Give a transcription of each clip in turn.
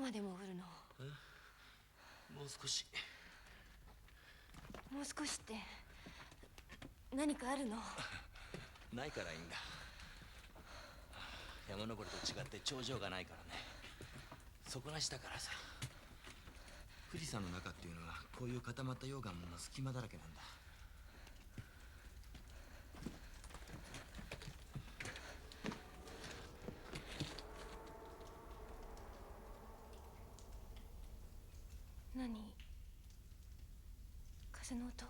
まで潜るの？もう少し。もう少しって何かあるの？ないからいいんだ。山登りと違って頂上がないからね。底なしだからさ。富士山の中っていうのはこういう固まった溶岩の隙間だらけなんだ。何？風の音？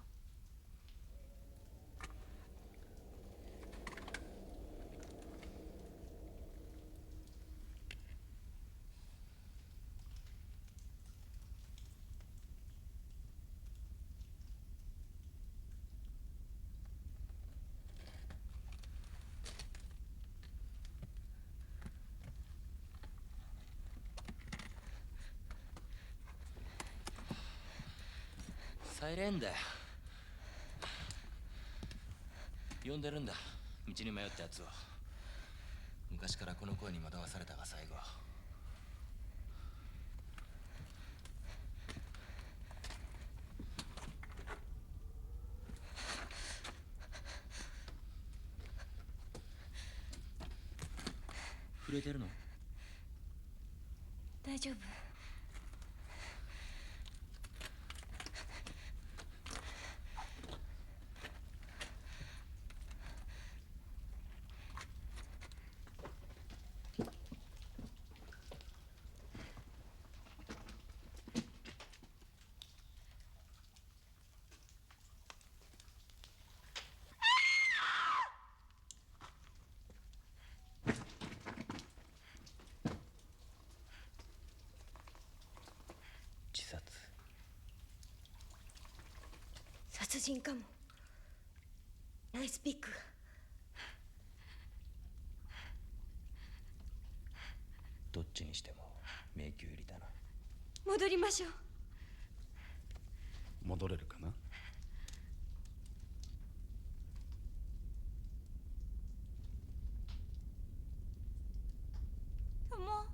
サイレンだよ。呼んでるんだ、道に迷ったやつを。昔からこの声に惑わされたが最後。震えてるの？大丈夫？自殺。殺人かも。ナイスピック。どっちにしても迷宮入りだな。戻りましょう。戻れるかな？友。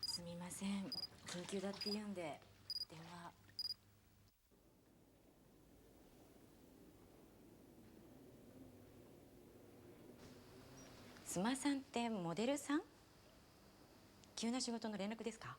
すみません、緊急だって言うんで電話。須磨さんってモデルさん？急な仕事の連絡ですか？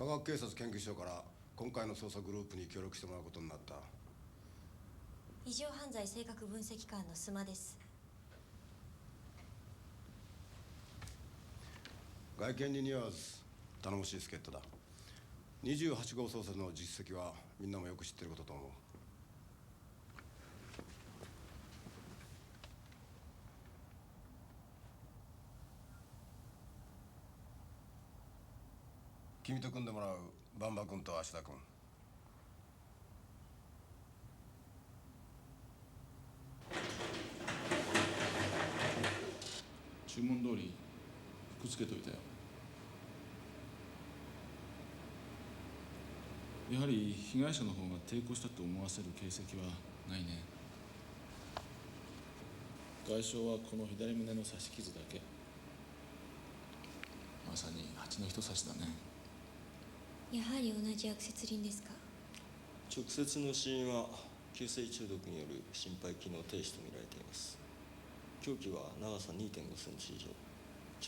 科学警察研究所から今回の捜査グループに協力してもらうことになった。異常犯罪性格分析官の須磨です。外見に似合わず頼もしい助っ人だ。28号捜査の実績はみんなもよく知ってることと思う。君と組んでもらうバンバ君と芦田君。注文通り服つけといたよ。やはり被害者の方が抵抗したと思わせる形跡はないね。外傷はこの左胸の刺し傷だけ。まさに蜂の一刺しだね。やはり同じアクセツリンですか？直接の死因は急性中毒による心肺機能停止とみられています。凶器は長さ 2.5 センチ以上、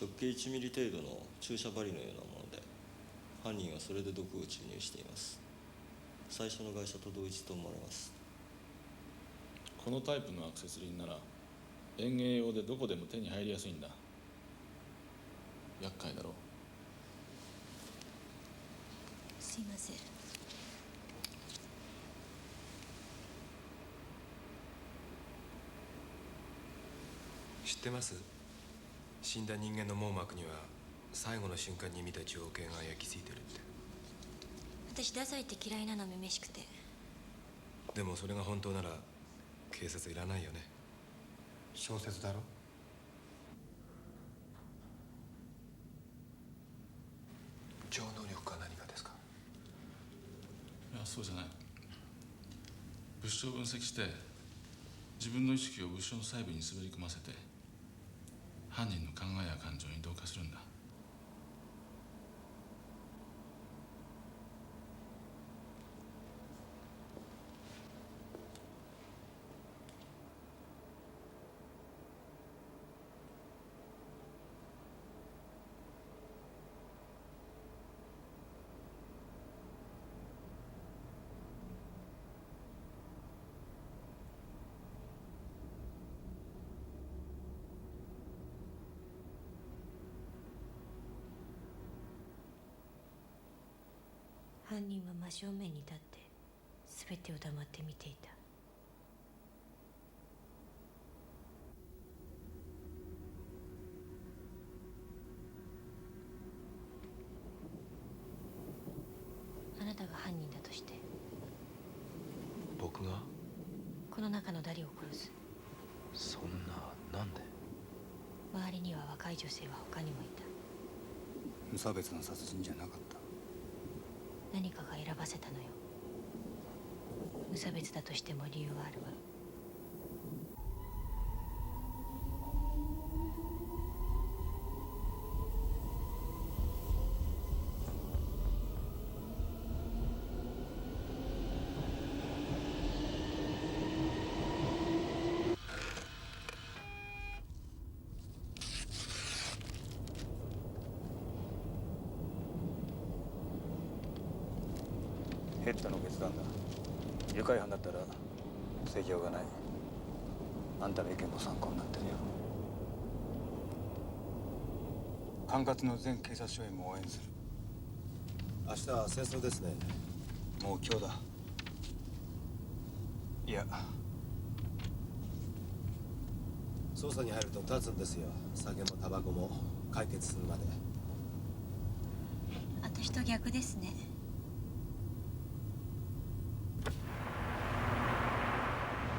直径1ミリ程度の注射針のようなもので、犯人はそれで毒を注入しています。最初の外傷と同一と思われます。このタイプのアクセスリンなら園芸用でどこでも手に入りやすいんだ。厄介だろう。すいません。知ってます？死んだ人間の網膜には最後の瞬間に見た情景が焼き付いてるって。私ダサいって嫌いなのめめしくて。でもそれが本当なら警察いらないよね。小説だろ。超能力か何かですか？いや、そうじゃない。物証を分析して自分の意識を物証の細部に滑り込ませて犯人の考えや感情に同化するんだ。犯人は真正面に立って全てを黙って見ていた。あなたが犯人だとして僕が？この中の誰を殺す？そんな、なんで？周りには若い女性は他にもいた。無差別な殺人じゃなかった。何かが選ばせたのよ。無差別だとしても理由はあるわ。ヘッドの決断だ。愉快犯だったら防ぎようがない。あんたの意見も参考になってるよ。管轄の全警察署員も応援する。明日は戦争ですね。もう今日だ。いや、捜査に入ると立つんですよ。酒もタバコも解決するまで。私と逆ですね。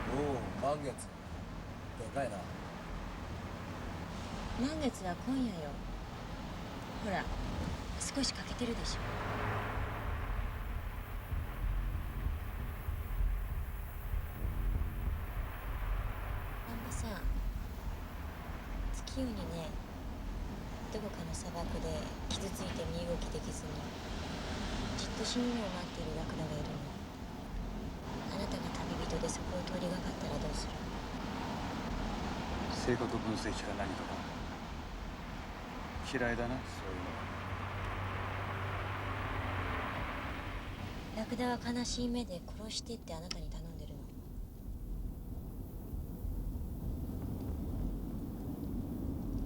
おお、満月。でかいな。満月は今夜よ。ほら、少し欠けてるでしょ。難波さん、月夜にね、どこかの砂漠で傷ついて身動きできずにじっと死ぬのを待っているラクダがいるの。あなたが旅人でそこを通りがかったらどうする？性格分析か何かか。嫌いだな、そういうの。ラクダは悲しい目で殺してってあなたに頼んでるの。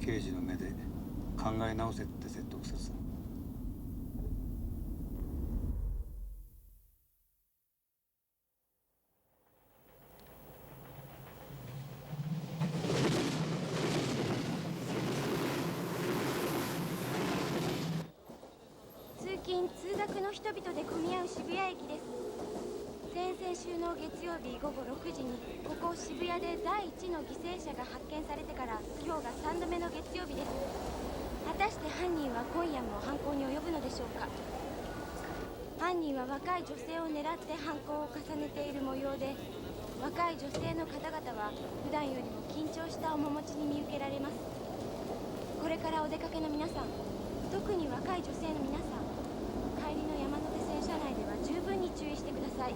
刑事の目で考え直せって説得するさ。通勤通学の人々で混み合う渋谷駅です。先々週の月曜日午後6時にここ渋谷で第1の犠牲者が発見されてから今日が3度目の月曜日です。果たして犯人は今夜も犯行に及ぶのでしょうか。犯人は若い女性を狙って犯行を重ねている模様で、若い女性の方々は普段よりも緊張した面持ちに見受けられます。これからお出かけの皆さん、特に若い女性の皆さん、帰りの山手線車内では十分に注意してください。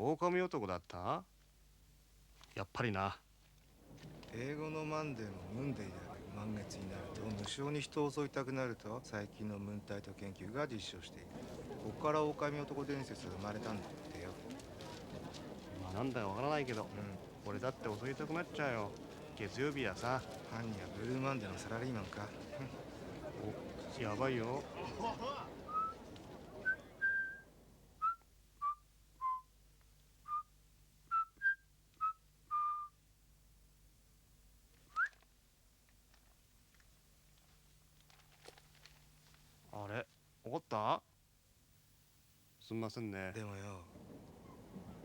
狼男だった？やっぱりな。英語のマンデーもムンデーである満月になると無性に人を襲いたくなると最近のムンタイト研究が実証している。ここから狼男伝説が生まれたんだってよ。まあなんだかわからないけど、俺だって襲いたくなっちゃうよ。月曜日やさ。犯人はブルーマンデーのサラリーマンか。お、やばいよ。あれ、怒った？すみませんね。でもよ、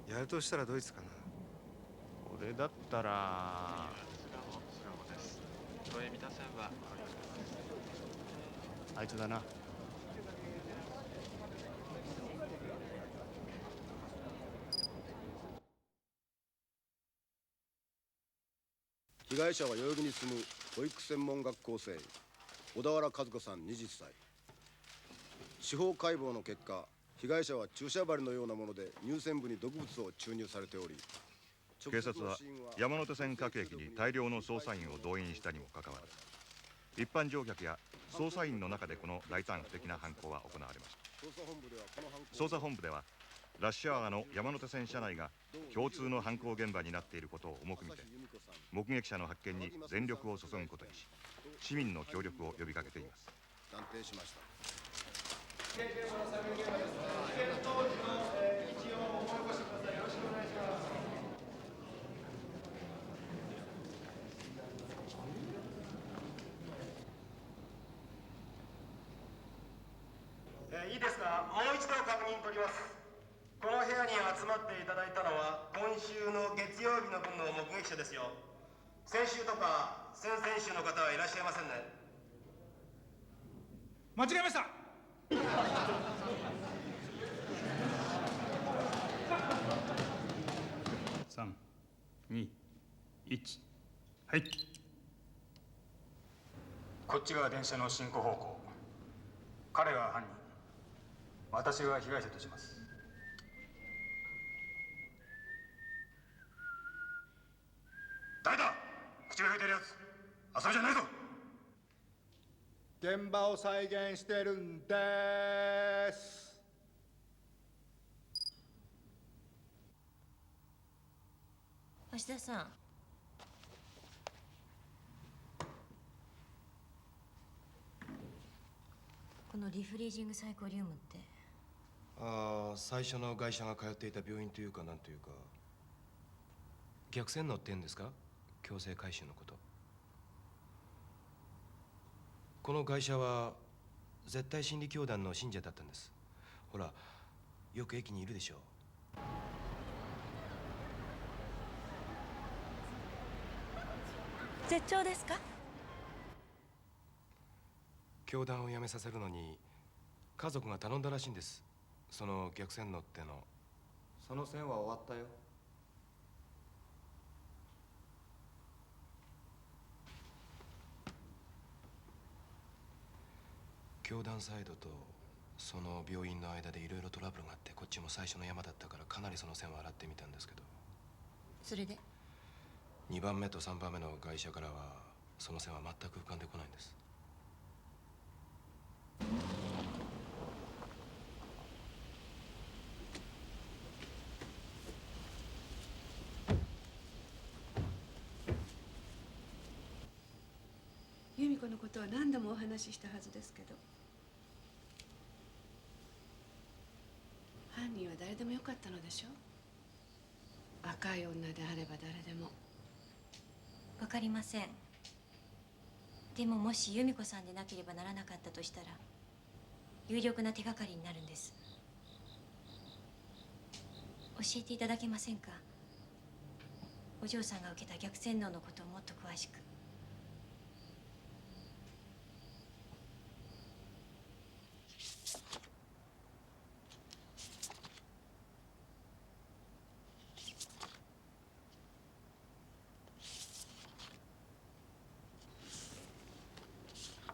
やるとしたらドイツかな。俺だったらあいつだな。被害者は代々木に住む保育専門学校生小田原和子さん20歳。司法解剖の結果、被害者は注射針のようなもので乳腺部に毒物を注入されており、警察は山手線各駅に大量の捜査員を動員したにもかかわらず、一般乗客や捜査員の中でこの大胆不敵な犯行は行われました。捜査本部ではラッシュアワーの山手線車内が共通の犯行現場になっていることを重く見て、目撃者の発見に全力を注ぐことにし、市民の協力を呼びかけています。断定しました。いいですか、もう一度確認取ります。この部屋に集まっていただいたのは今週の月曜日の分の目撃者ですよ。先週とか先々週の方はいらっしゃいませんね。間違えました。3、2、1、はい。こっちが電車の進行方向。彼が犯人。私が被害者とします。誰だ？口が吹いてるやつ。遊びじゃないぞ。現場を再現してるんです。橋田さん、このリフリージングサイコリウムって？最初の会社が通っていた病院というかなんというか、逆洗脳って言うんですか？強制回収のこと。この会社は絶対真理教団の信者だったんです。ほら、よく駅にいるでしょう。絶頂ですか？教団を辞めさせるのに家族が頼んだらしいんです。その逆線乗っての。その線は終わったよ。教団サイドとその病院の間でいろいろトラブルがあって、こっちも最初の山だったからかなりその線を洗ってみたんですけど、それで2番目と3番目の会社からはその線は全く浮かんでこないんです。由美子のことは何度もお話ししたはずですけど、犯人は誰でもよかったのでしょう。若い女であれば誰でも。わかりません。でももし由美子さんでなければならなかったとしたら有力な手がかりになるんです。教えていただけませんか？お嬢さんが受けた逆洗脳のことをもっと詳しく。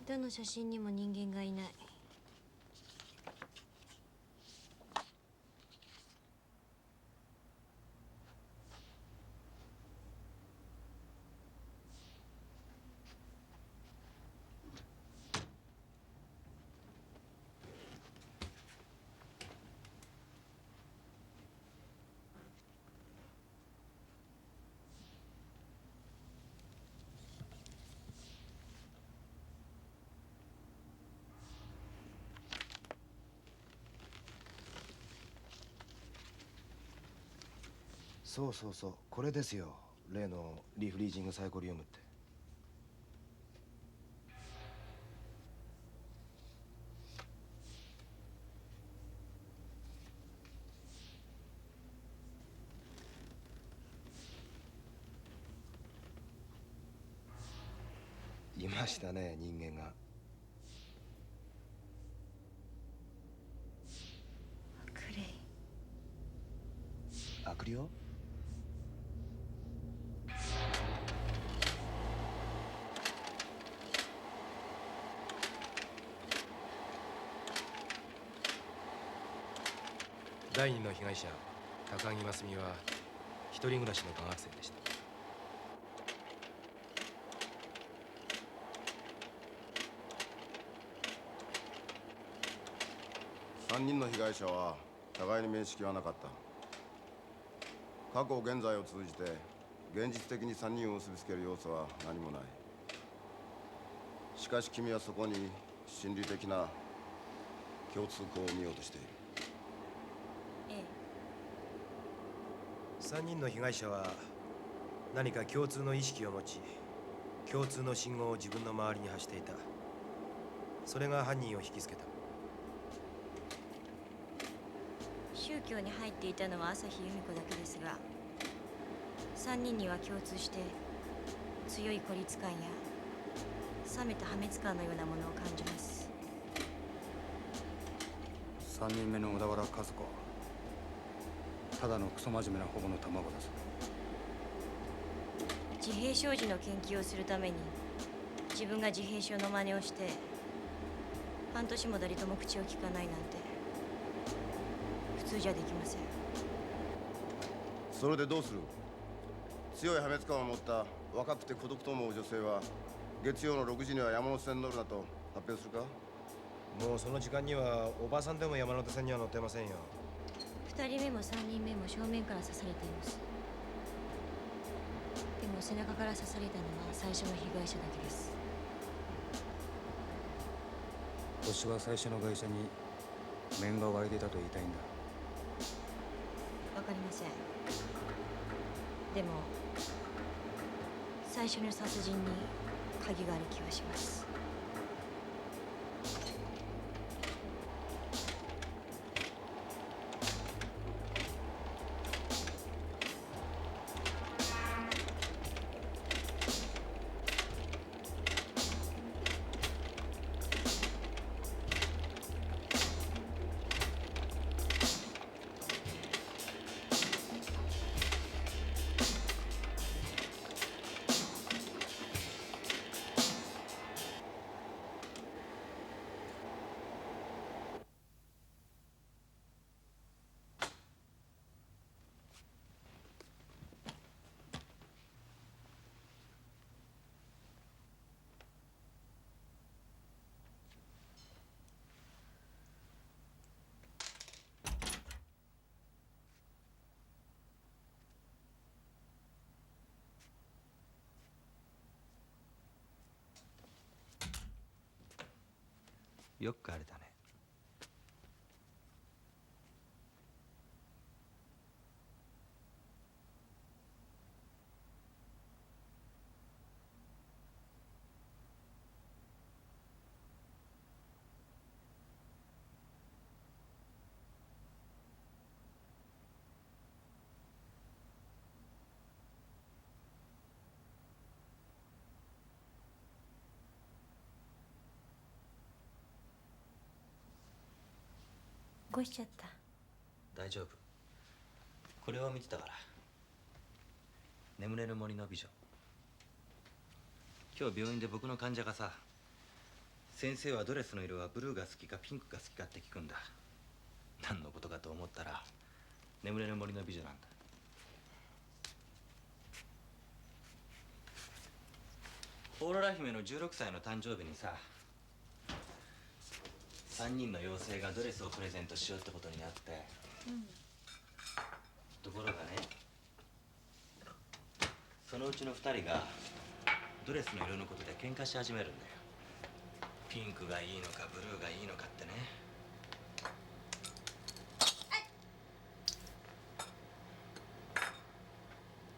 どの写真にも人間がいない。そうそうそう、これですよ。例のリフリージングサイコリウムって。いましたね、人間が。クレイ。悪霊？第2の被害者高木真澄は一人暮らしの科学生でした。3人の被害者は互いに面識はなかった。過去現在を通じて現実的に3人を結びつける要素は何もない。しかし君はそこに心理的な共通項を見ようとしている。3人の被害者は何か共通の意識を持ち、共通の信号を自分の周りに発していた。それが犯人を引きつけた。宗教に入っていたのは朝日由美子だけですが、3人には共通して強い孤立感や冷めた破滅感のようなものを感じます。3人目の小田原和子、ただのクソ真面目な保護の卵だぞ。自閉症児の研究をするために自分が自閉症の真似をして半年も誰とも口を聞かないなんて普通じゃできません。それでどうする？強い破滅感を持った若くて孤独と思う女性は月曜の6時には山手線に乗るなと発表するか？もうその時間にはおばさんでも山手線には乗ってませんよ。2人目も3人目も正面から刺されています。でも背中から刺されたのは最初の被害者だけです。星は最初の会社に面が湧いていたと言いたいんだ。わかりません。でも最初の殺人に鍵がある気がします。よく帰れたね。起こしちゃった。大丈夫。これを見てたから。眠れる森の美女。今日病院で僕の患者がさ、先生はドレスの色はブルーが好きかピンクが好きかって聞くんだ。何のことかと思ったら眠れる森の美女なんだ。オーロラ姫の16歳の誕生日にさ、3人の妖精がドレスをプレゼントしようってことになって、ところがね、そのうちの2人がドレスの色のことで喧嘩し始めるんだよ。ピンクがいいのかブルーがいいのかってね。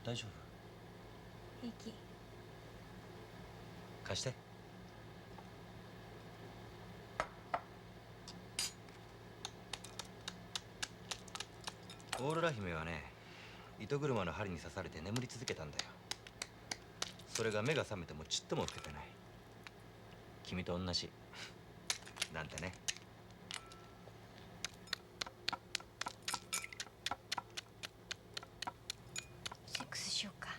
大丈夫？平気。貸して。オーロラ姫はね、糸車の針に刺されて眠り続けたんだよ。それが目が覚めてもちっとも老けてない。君と同じなんてね。セックスしようか。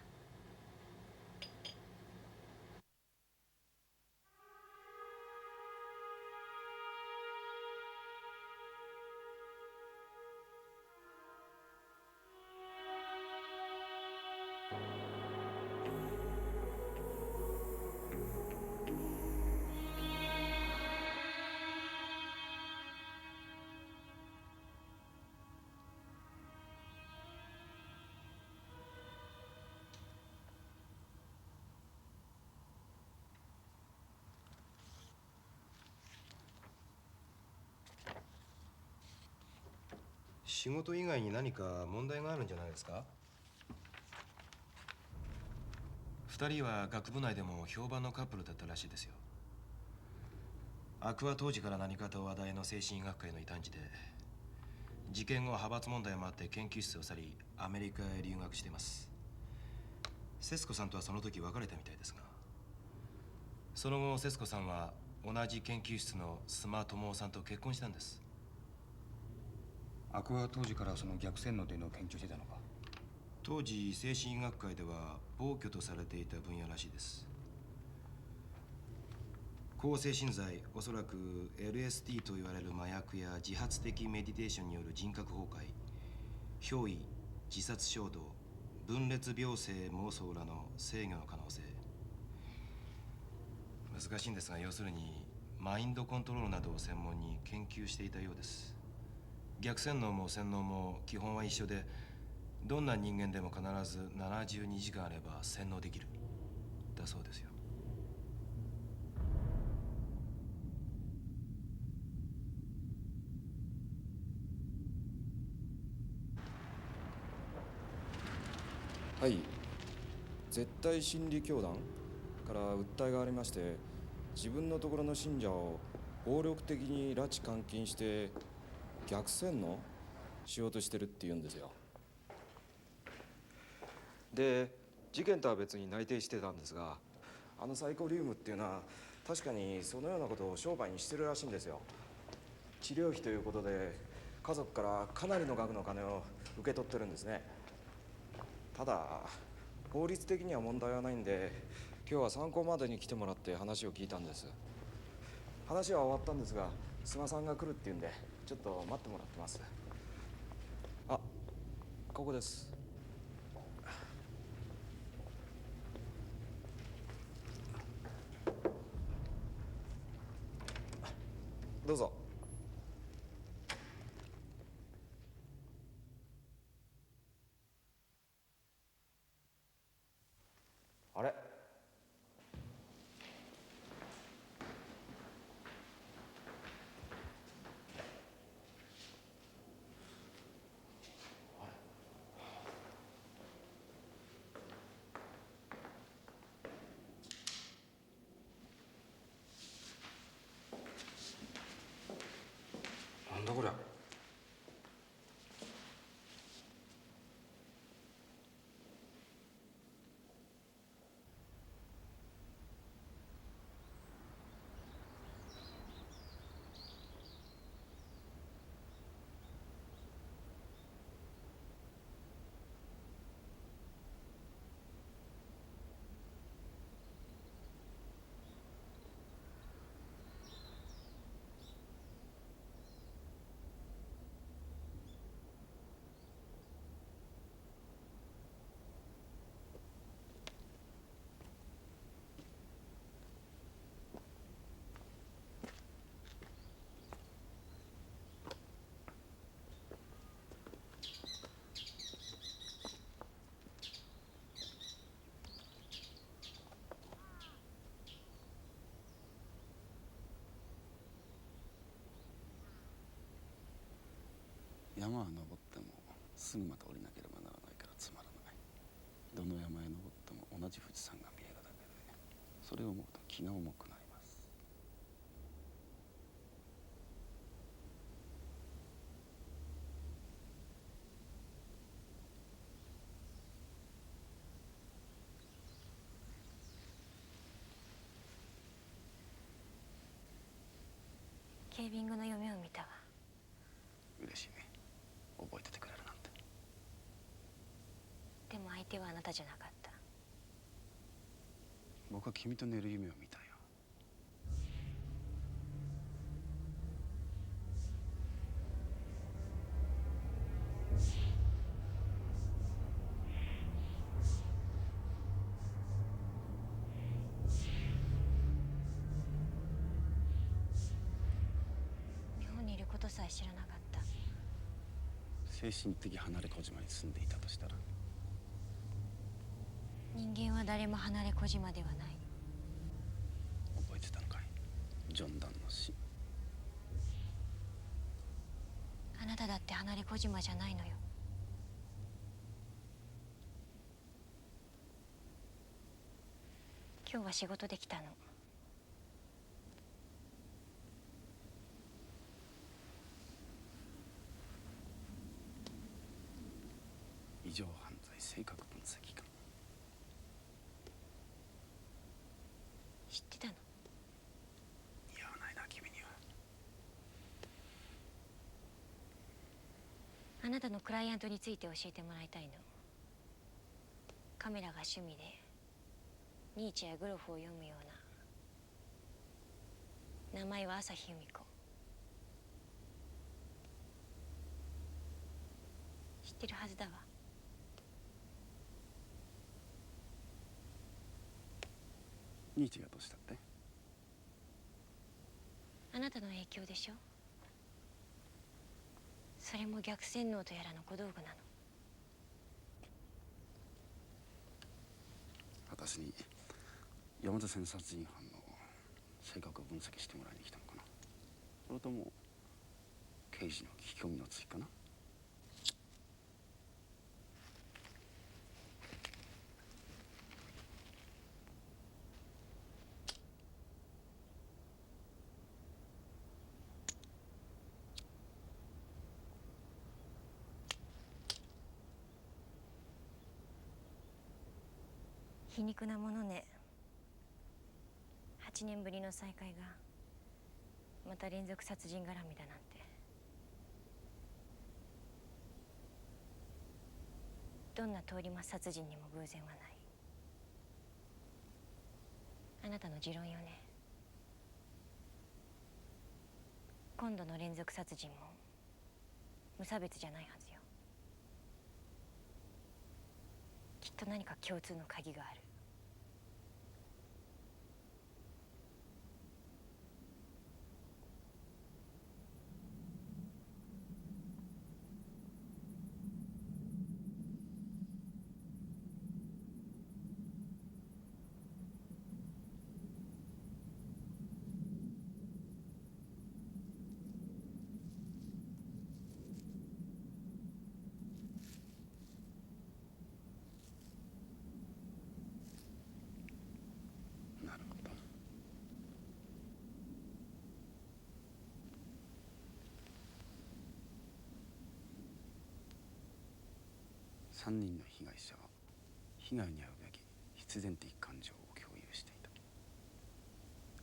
仕事以外に何か問題があるんじゃないですか。2人は学部内でも評判のカップルだったらしいですよ。アクは当時から何かと話題の精神医学会の異端児で、事件後派閥問題もあって研究室を去りアメリカへ留学しています。節子さんとはその時別れたみたいですが、その後節子さんは同じ研究室の須磨智夫さんと結婚したんです。アクは当時からその逆洗脳というのを研究してたのか。当時精神医学会では暴挙とされていた分野らしいです。向精神剤、おそらく LSD と言われる麻薬や自発的メディテーションによる人格崩壊、憑依、自殺衝動、分裂病性妄想らの制御の可能性。難しいんですが、要するにマインドコントロールなどを専門に研究していたようです。逆洗脳も洗脳も基本は一緒で、どんな人間でも必ず72時間あれば洗脳できるだそうですよ。はい。絶対真理教団から訴えがありまして、自分のところの信者を暴力的に拉致監禁して逆洗脳しようとしてるって言うんですよ。で、事件とは別に内定してたんですが、あのサイコリウムっていうのは確かにそのようなことを商売にしてるらしいんですよ。治療費ということで家族からかなりの額の金を受け取ってるんですね。ただ法律的には問題はないんで、今日は参考までに来てもらって話を聞いたんです。話は終わったんですが、須磨さんが来るって言うんでちょっと待ってもらってます。あ、ここです。どうぞ。あれ？なんだこりゃ。山は登ってもすぐまた降りなければならないからつまらない。どの山へ登っても同じ富士山が見えるだけで、それを思うと気が重くなります。ケービングの夢を見たわ。嬉しいね、覚えててくれるなんて。でも相手はあなたじゃなかった。僕は君と寝る夢を見たよ。日本にいることさえ知らなかった。精神的離れ小島に住んでいたとしたら。人間は誰も離れ小島ではない。覚えてたのかい、ジョン・ダンの死。あなただって離れ小島じゃないのよ。今日は仕事で来たの。異常犯罪性格分析官。知ってたの？似合わないな君には。あなたのクライアントについて教えてもらいたいの。カメラが趣味でニーチェやグロフを読むような。名前は朝日由美子。知ってるはずだわ。ニーチェがどうしたって？あなたの影響でしょ。それも逆洗脳とやらの小道具なの。私に山手線殺人犯の性格を分析してもらいに来たのかな。それとも刑事の聞き込みの追加な。皮肉なものね。8年ぶりの再会がまた連続殺人絡みだなんて。どんな通り魔殺人にも偶然はない。あなたの持論よね。今度の連続殺人も無差別じゃないはずよ。きっと何か共通の鍵がある。なるほど。3人の被害者は被害に遭うべき必然的感情を共有していた。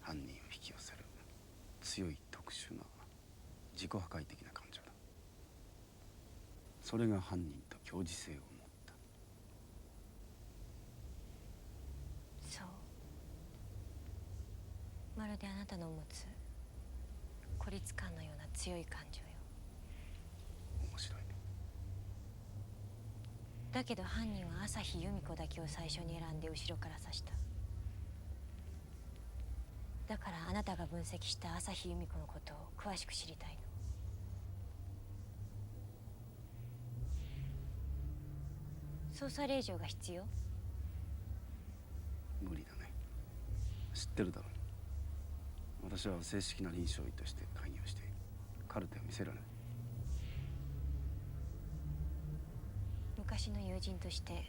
犯人を引き寄せる強い特殊な自己破壊的な感情だ。それが犯人と共時性を持った。そう。まるであなたの持つ孤立感のような強い感情よ。面白いね。だけど犯人は朝日由美子だけを最初に選んで後ろから刺した。だからあなたが分析した朝日由美子のことを詳しく知りたいの。捜査令状が必要？無理だね。知ってるだろう。私は正式な臨床医として開業している。カルテを見せられない。昔の友人として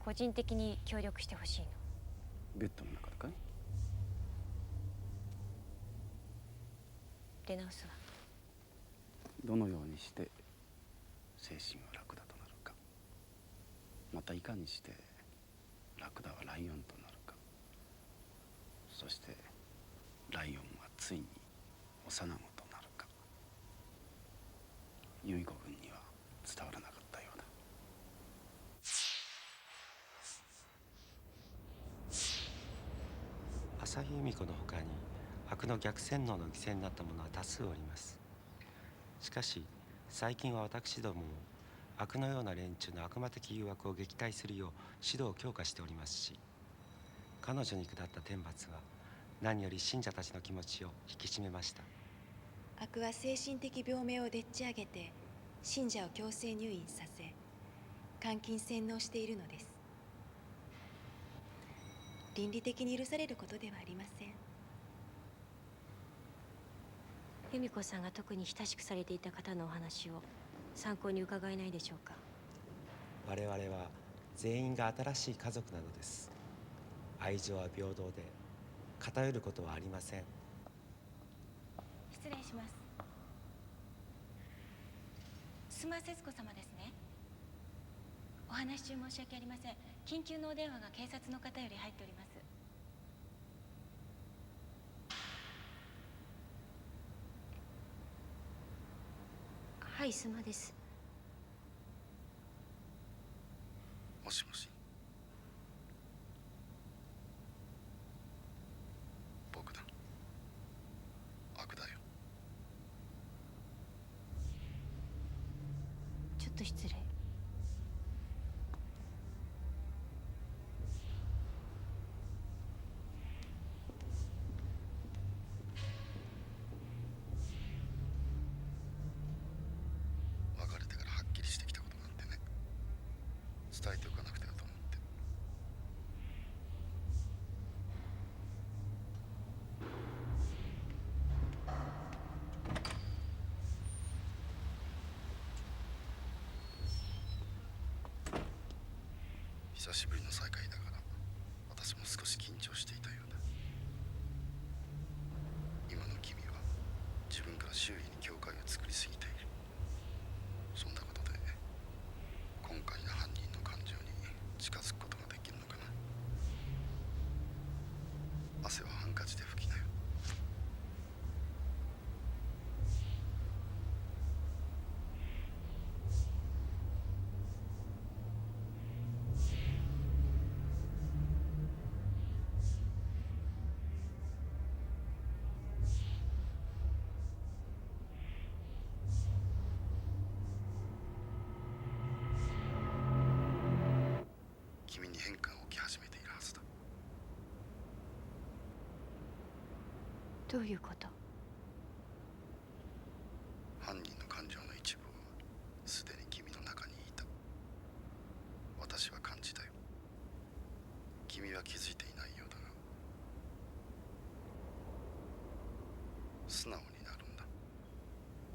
個人的に協力してほしいの。ベッドの中でかい？出直すわ。どのようにして精神はラクダとなるか、またいかにしてラクダはライオンとなるか、そしてライオンはついに幼子となるか。由美子君には伝わらなかったようだ。朝日由美子のほかに悪の逆洗脳の犠牲になった者は多数おります。しかし最近は私どもも悪のような連中の悪魔的誘惑を撃退するよう指導を強化しておりますし、彼女に下った天罰は何より信者たちの気持ちを引き締めました。悪は精神的病名をでっち上げて信者を強制入院させ監禁洗脳しているのです。倫理的に許されることではありません。由美子さんが特に親しくされていた方のお話を参考に伺えないでしょうか。我々は全員が新しい家族なのです。愛情は平等で偏ることはありません。失礼します。須磨節子様ですね。お話中申し訳ありません。緊急のお電話が警察の方より入っております。はい、須磨です。もしもし。僕だ。悪だよ。ちょっと失礼。別れてからはっきりしてきたことがあってね、伝えておかなくてはと思って。久しぶりの再会だから私も少し緊張していたようだ。今の君は自分から周囲に境界を作りすぎている。そんなことで今回の犯人の感情に近づくことができるのどういうこと？犯人の感情の一部はすでに君の中にいた。私は感じたよ。君は気づいていないようだが、素直になるんだ。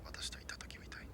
私といた時みたいに。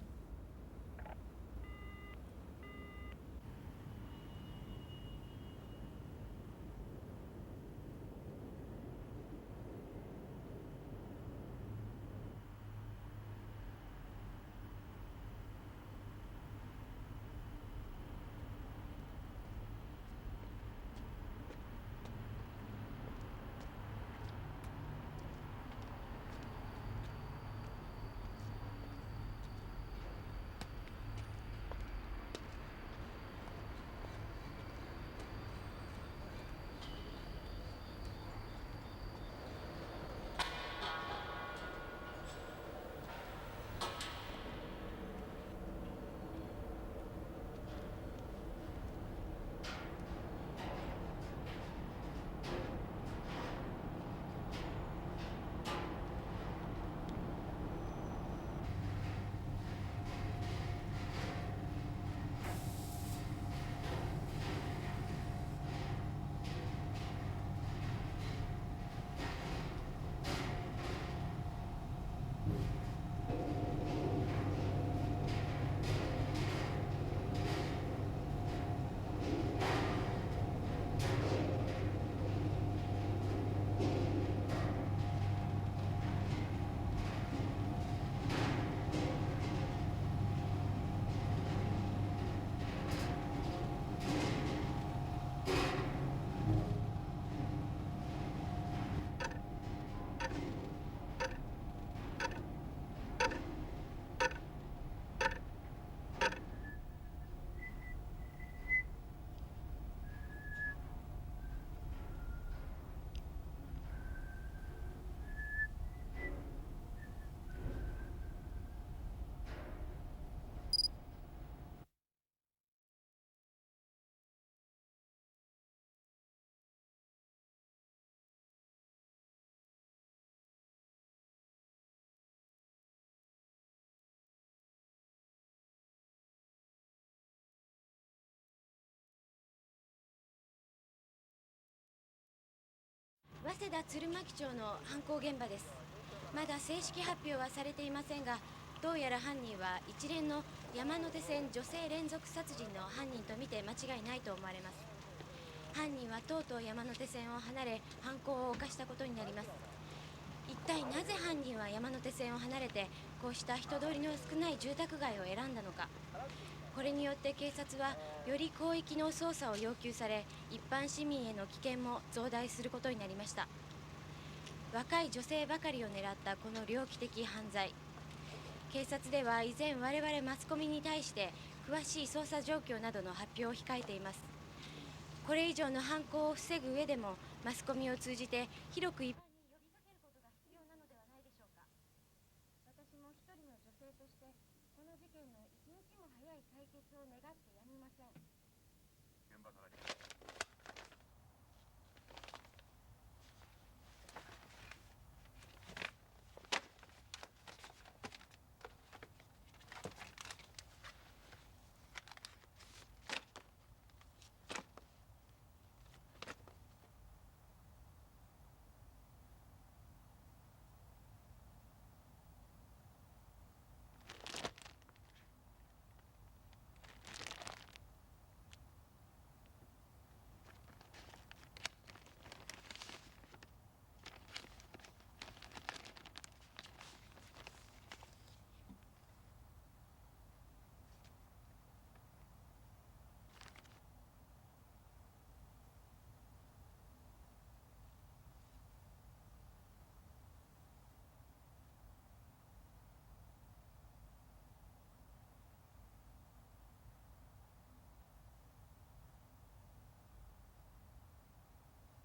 早稲田鶴巻町の犯行現場です。まだ正式発表はされていませんが、どうやら犯人は一連の山手線女性連続殺人の犯人とみて間違いないと思われます。犯人はとうとう山手線を離れ犯行を犯したことになります。一体なぜ犯人は山手線を離れてこうした人通りの少ない住宅街を選んだのか。これによって警察はより広域の捜査を要求され、一般市民への危険も増大することになりました。若い女性ばかりを狙ったこの猟奇的犯罪、警察では依然我々マスコミに対して詳しい捜査状況などの発表を控えています。これ以上の犯行を防ぐ上でもマスコミを通じて広く一般に呼びかけることが必要なのではないでしょうか。私も一人の女性としてこの事件の一日も早い解決を願ってやみません。現場から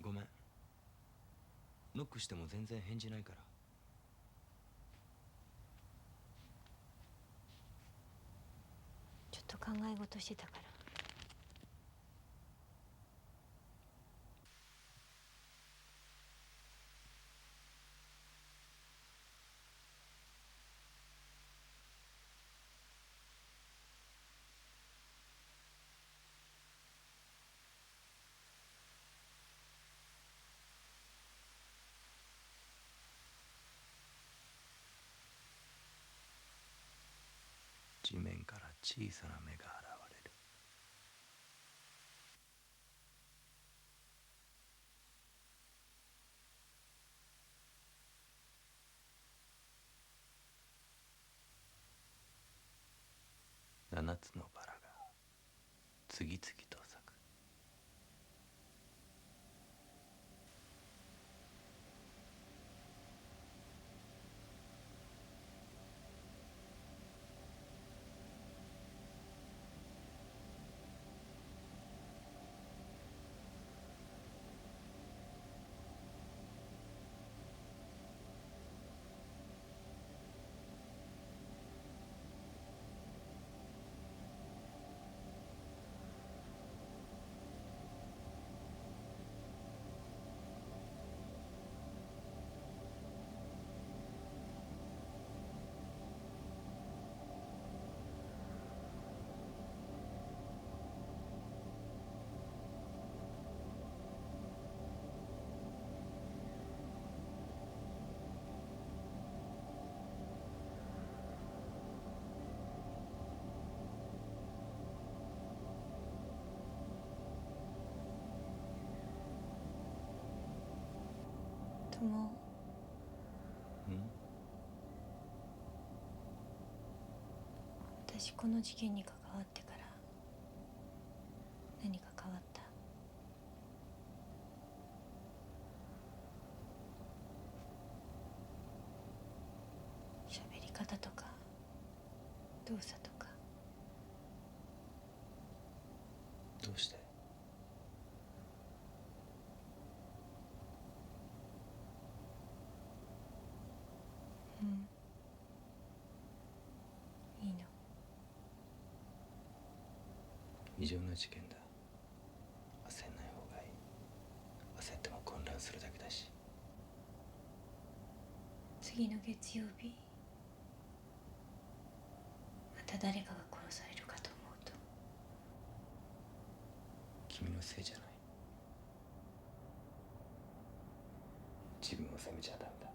ごめん。ノックしても全然返事ないから。ちょっと考え事してたから。地面から小さな目が現れる。7つのバラが次々と咲く。友、私この事件に関わってから何か変わった？喋り方とか動作とか。どうして？いいの。異常な事件だ。焦んない方がいい。焦っても混乱するだけだし。次の月曜日また誰かが殺されるかと思うと。君のせいじゃない。自分を責めちゃダメだ。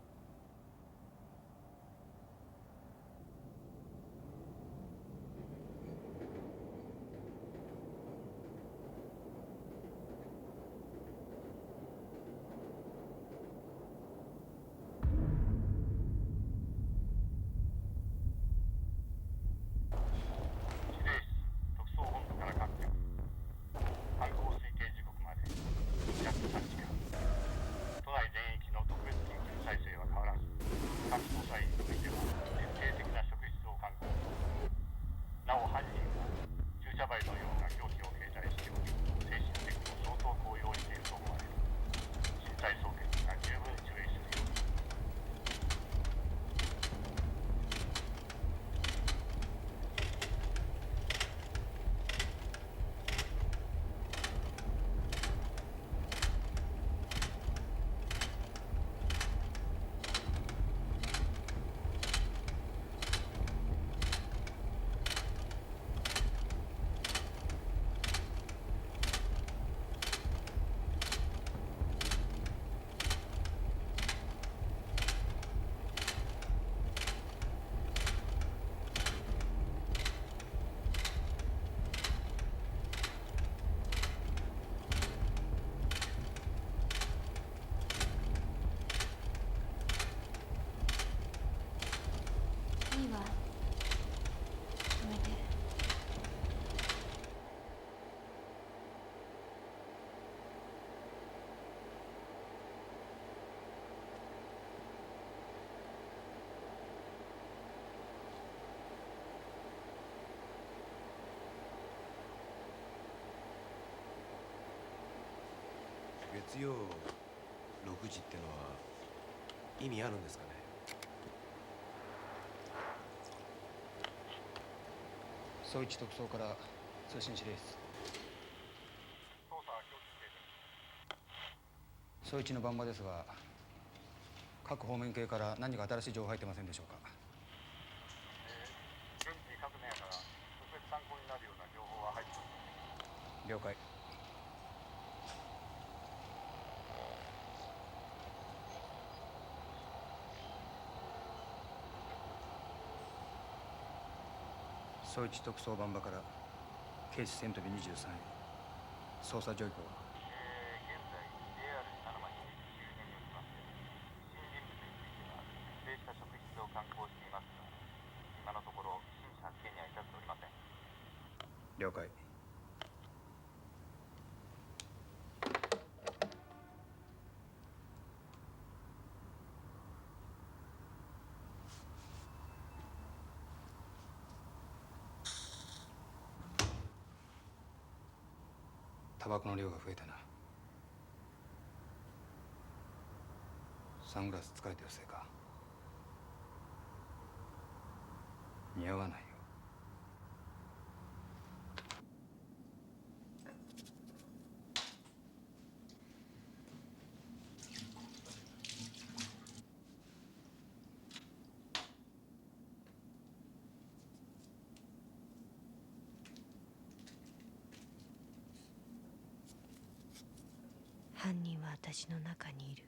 いいわ。止めて。月曜6時ってのは意味あるんですかね？総一特捜から通信指令室。捜査は供給総一の番場ですが、各方面系から何か新しい情報入ってませんでしょうか？現地各面から特別参考になるような情報は入っています。了解。総一特捜班場からケース1000飛び23へ捜査状況は。現在 JR 七町駅周辺におきまして不審人物については特定した職質を敢行していますが、今のところ不審者発見には至っておりません。了解。タバコの量が増えたな。サングラス疲れてるせいか。似合わないよ。犯人は私の中にいる。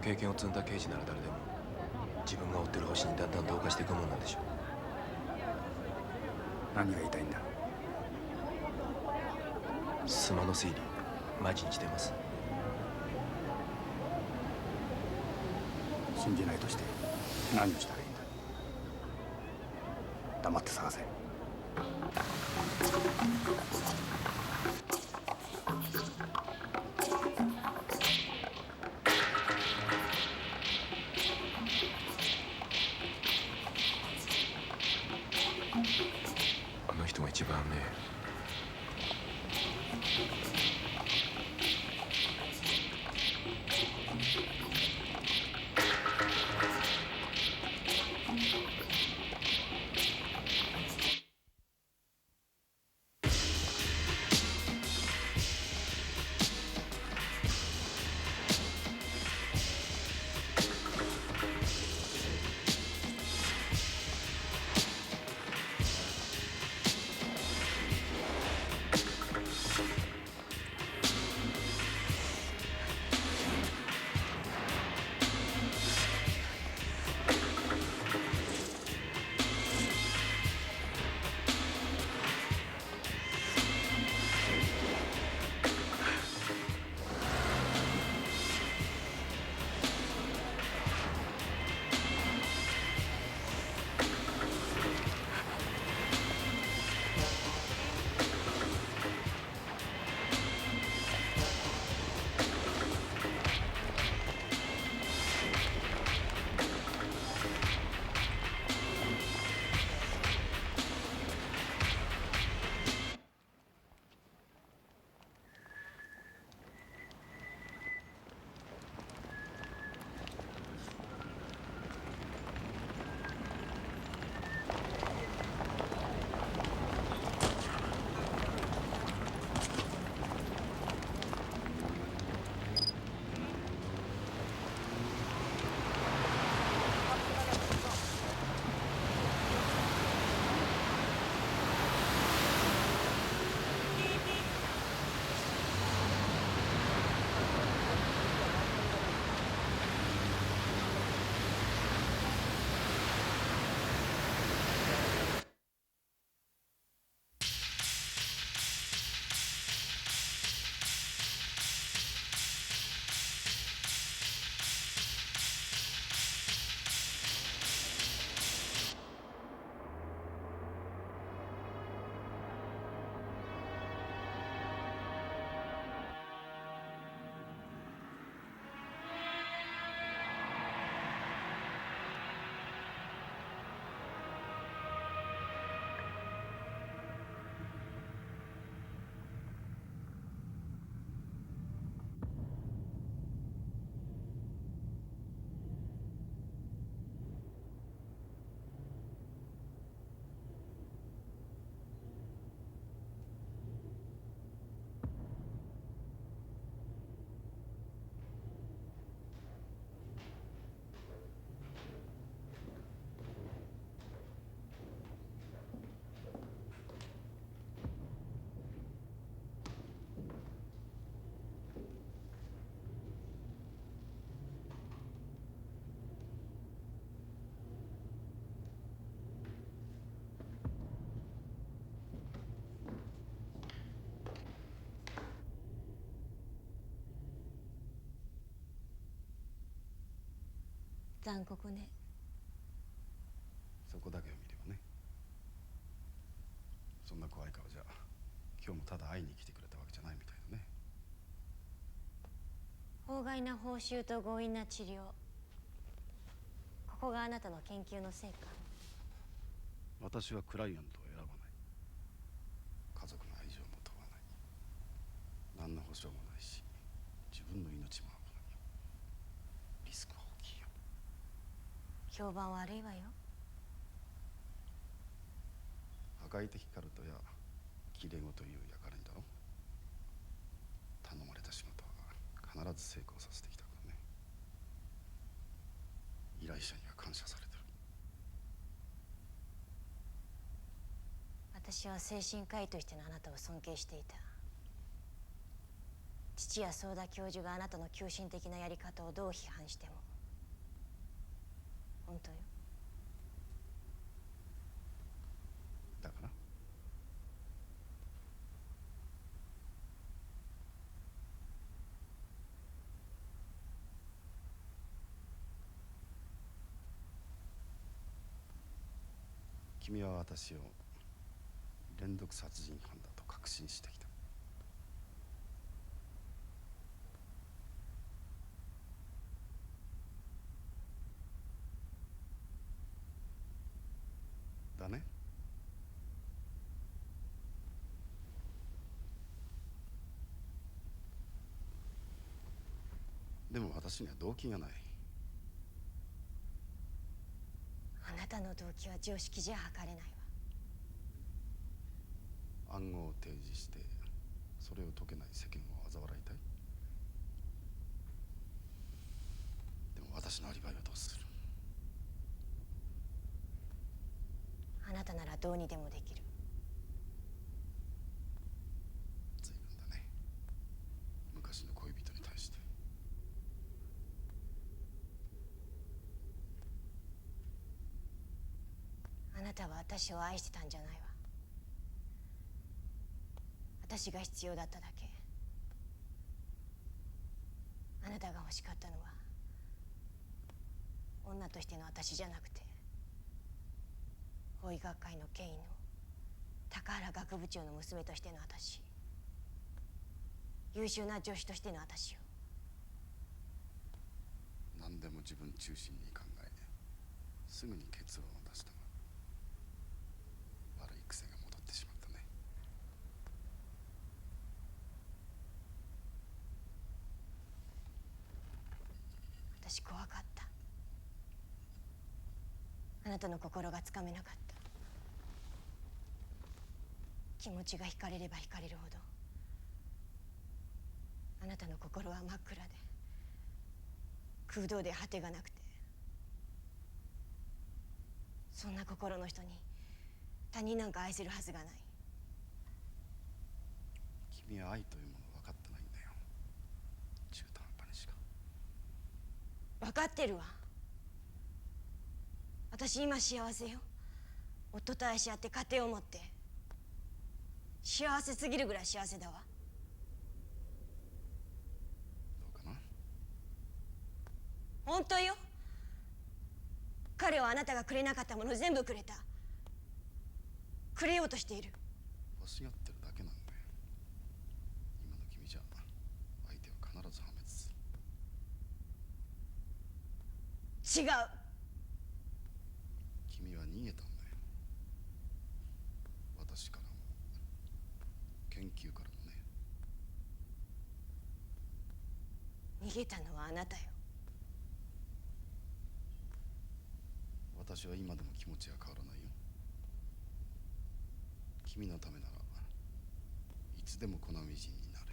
経験を積んだ刑事なら誰でも自分が追ってる星にだんだん同化していくもんなんでしょう。何が言いたいんだ。スマの推理マジにしてます。信じないとして何をしたらいいんだ。黙って探せ。あの人が一番ね。残酷ね。そこだけを見ればね。そんな怖い顔じゃ今日もただ会いに来てくれたわけじゃないみたいだね。法外な報酬と強引な治療、ここがあなたの研究の成果？私はクライアントを選ばない。家族の愛情も問わない。何の保証もないし、自分の命も危ないよ。リスクは大きいよ。評判悪いわよ。破壊的カルトやきれいごという輩にだろ。頼まれた仕事は必ず成功させてきたからね。依頼者には感謝されてる。私は精神科医としてのあなたを尊敬していた。父や早田教授があなたの急進的なやり方をどう批判しても本当よ。だから君は私を連続殺人犯だと確信してきた。だね。でも私には動機がない。あなたの動機は常識じゃ測れないわ。暗号を提示してそれを解けない世間を嘲笑いたい。でも私のアリバイはどうする？あなたならどうにでもできる。随分だね。昔の恋人に対して。あなたは私を愛してたんじゃないわ。私が必要だっただけ。あなたが欲しかったのは女としての私じゃなくて法医学会の権威の高原学部長の娘としての私、優秀な助手としての私よ。何でも自分中心に考えすぐに結論を出したが悪い癖が戻ってしまったね。私怖かった。あなたの心がつかめなかった。気持ちが惹かれれば惹かれるほどあなたの心は真っ暗で空洞で果てがなくて、そんな心の人に他人なんか愛せるはずがない。君は愛というもの分かってないんだよ。中途半端にしか。分かってるわ。私今幸せよ。夫と愛し合って家庭を持って幸せすぎるぐらい幸せだわ。どうかな。本当よ。彼はあなたがくれなかったもの全部くれた。くれようとしている。欲しがってるだけなんだよ。今の君じゃ相手は必ず破滅する。違う。君は逃げたんだよ。私からも研究からもね。逃げたのはあなたよ。私は今でも気持ちは変わらないよ。君のためならいつでも粉みじんになる。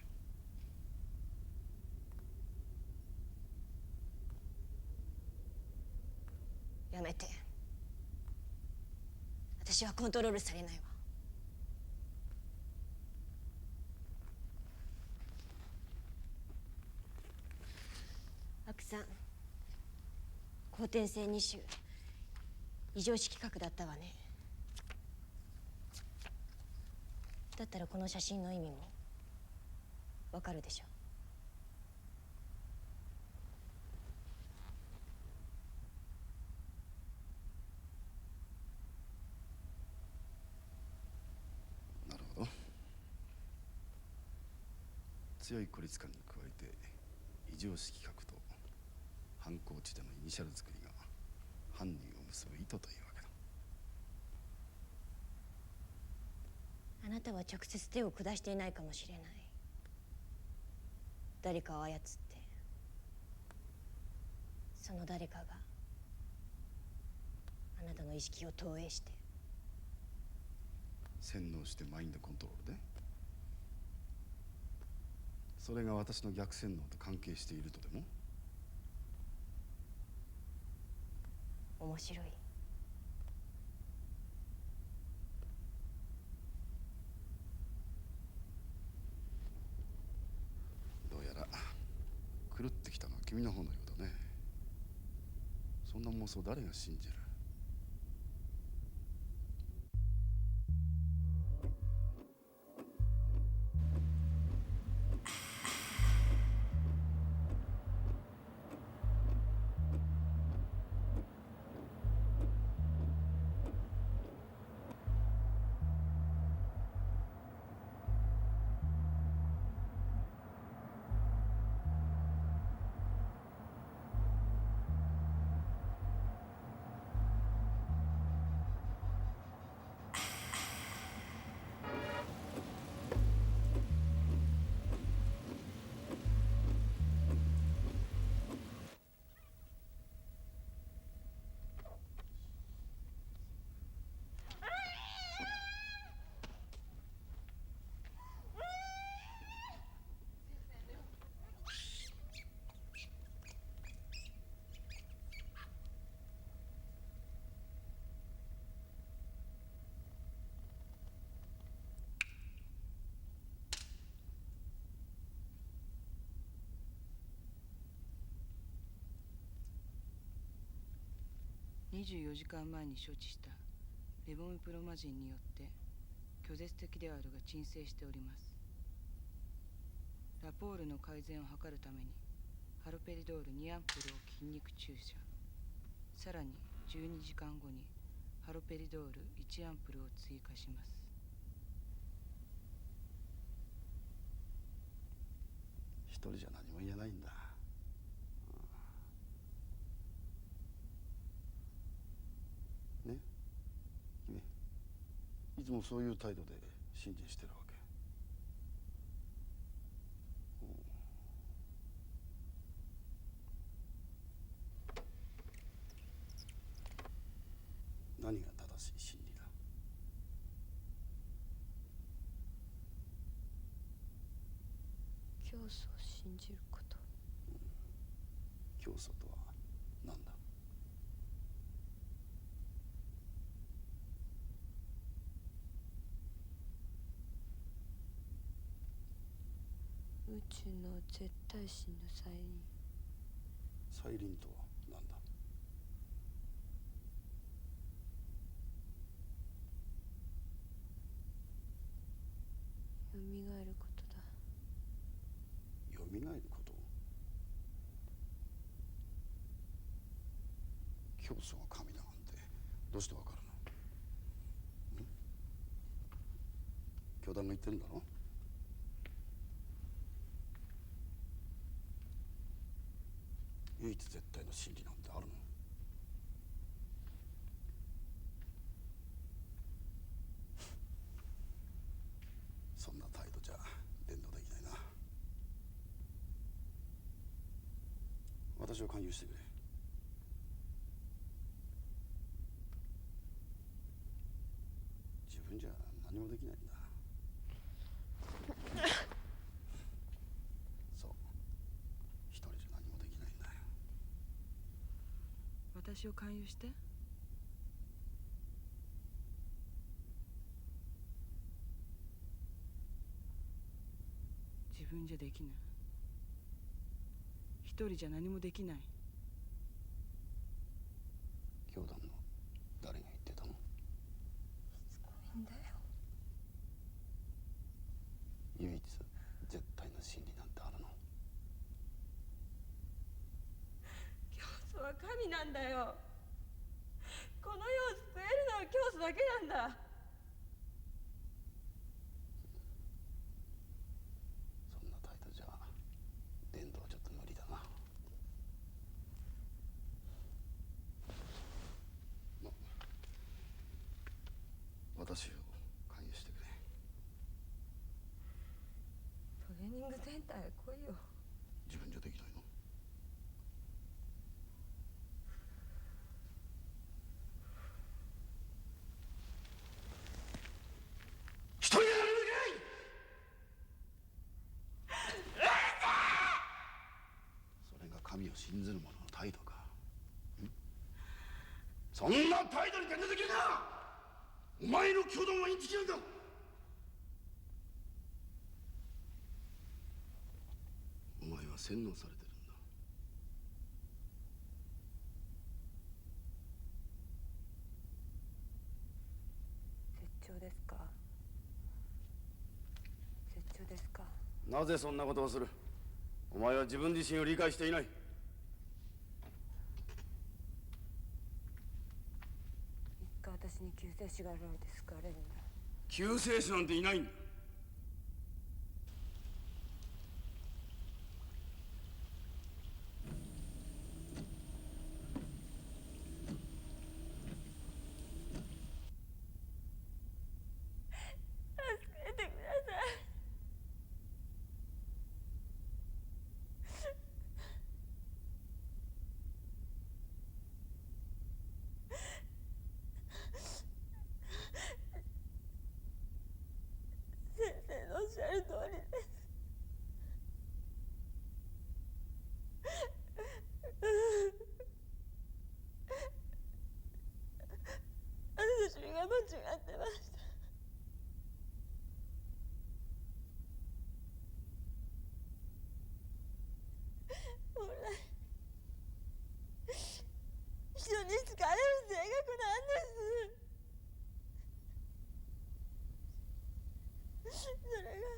やめて。私はコントロールされないわ。白さん、後天性2種異常色覚だったわね。だったらこの写真の意味もわかるでしょ。「強い孤立感に加えて異常識覚と犯行地でのイニシャル作りが犯人を結ぶ糸というわけだ。あなたは直接手を下していないかもしれない。誰かを操って、その誰かがあなたの意識を投影して洗脳してマインドコントロールで、それが私の逆洗脳と関係しているとでも？面白い。どうやら狂ってきたのは君の方のようだね。そんな妄想誰が信じる？24時間前に処置したレボミプロマジンによって拒絶的であるが鎮静しております。ラポールの改善を図るためにハロペリドール2アンプルを筋肉注射、さらに12時間後にハロペリドール1アンプルを追加します。一人じゃ何も言えないんだ。ね、君いつもそういう態度で信心してるわけ？何が正しい真理だ？教祖を信じること。教祖とは何だ？宇宙の絶対神の再臨。再臨とは何だ？よみがえることだ。よみがえること？教祖が神だなんてどうしてわかるの？教団が言ってるんだろ？唯一絶対の真理なんてあるの？そんな態度じゃ伝道できないな。私を勧誘してくれ。自分じゃ何もできないんだ。そう、一人じゃ何もできないんだよ。私を勧誘して。自分じゃできない。一人じゃ何もできない。教団の誰が言ってたの？すごいんだよ。唯一絶対の真理なんてあるの？教祖は神なんだよ。この世を救えるのは教祖だけなんだ。そんな態度じゃセンターへ来いよ。自分じゃできないの？一人でやるのかい！それが神を信ずる者の態度か。そんな態度に出てきるな！お前の挙動はインチキなんだ！お前は洗脳されてるんだ。絶頂ですか？絶頂ですか？なぜそんなことをする？お前は自分自身を理解していない。いつか私に救世主が現れて救われるんだ。救世主なんていないんだ。助けてください。先生のおっしゃる通りです。私が間違ってました。本来人に好かれる性格なんです。それが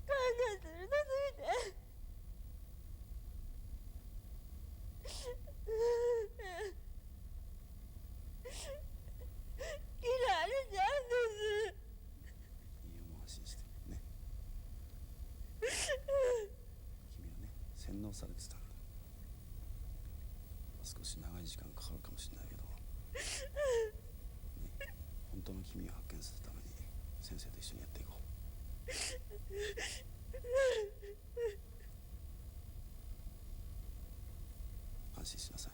感が鋭すぎて嫌われちゃうんです。いいよ、もう安心してね。君はね、洗脳されてたんだ。少し長い時間かかるかもしれないけど、ね、本当の君を発見するために先生と一緒にやっていこう。安心しなさい。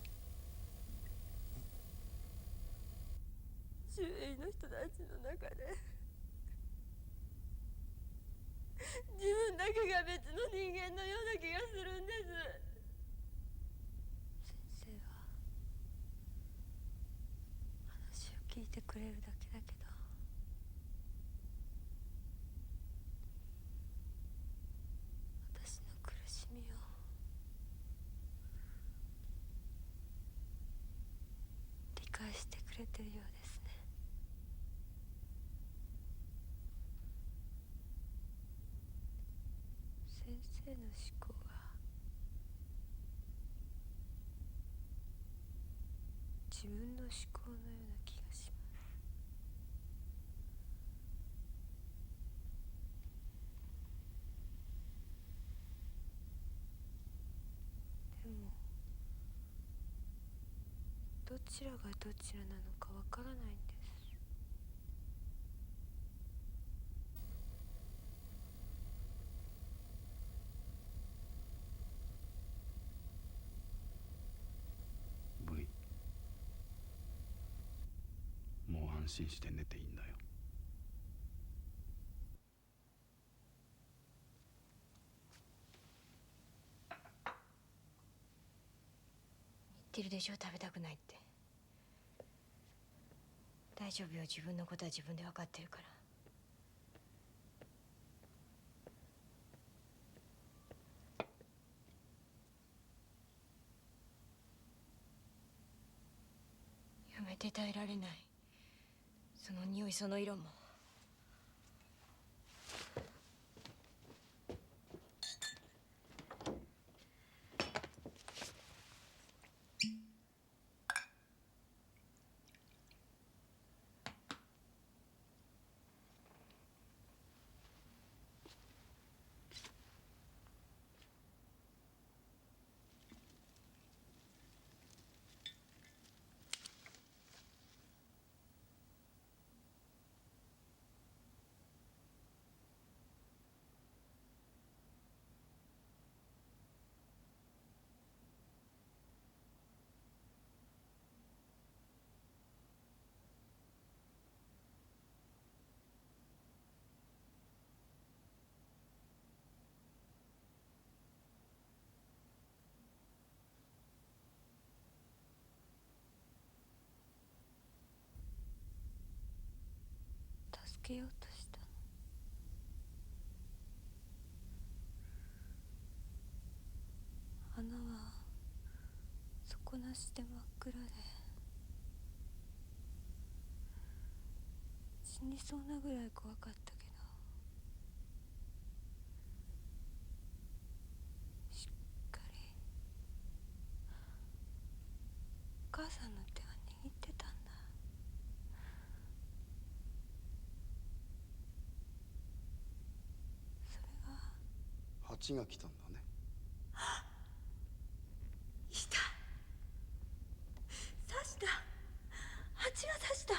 周囲の人たちの中で自分だけが別の人間のような気がするんです。先生は話を聞いてくれるだけだけど、私の苦しみを理解してくれてるようですね。先生の思考が自分の思考のような気がします。でもどちらがどちらなのかわからないんです。V、もう安心して寝ていいんだよ。言ってるでしょ、食べたくないって。大丈夫よ、自分のことは自分で分かってるから。やめて耐えられない。その匂い、その色も。けようとしたの。穴は底なしで真っ暗で、死にそうなぐらい怖かったけど、しっかりお母さんの手は握ってたんだ。それが蜂が来たんだね。いた。刺した。蜂が刺した。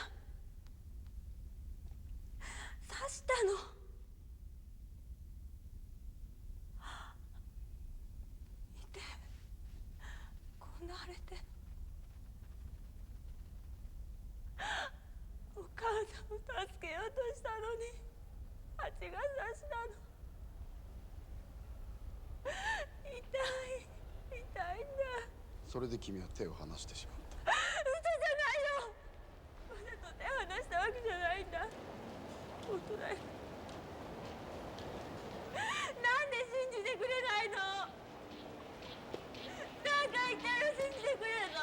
刺したの。見て、こんな腫れて。お母さんを助けようとしたのに蜂が刺したの。痛い、痛いんだ。それで君は手を離してしまった。嘘じゃないよ。わざと手を離したわけじゃないんだ。本当だよ。なんで信じてくれないの？何回言ったら信じてくれるの？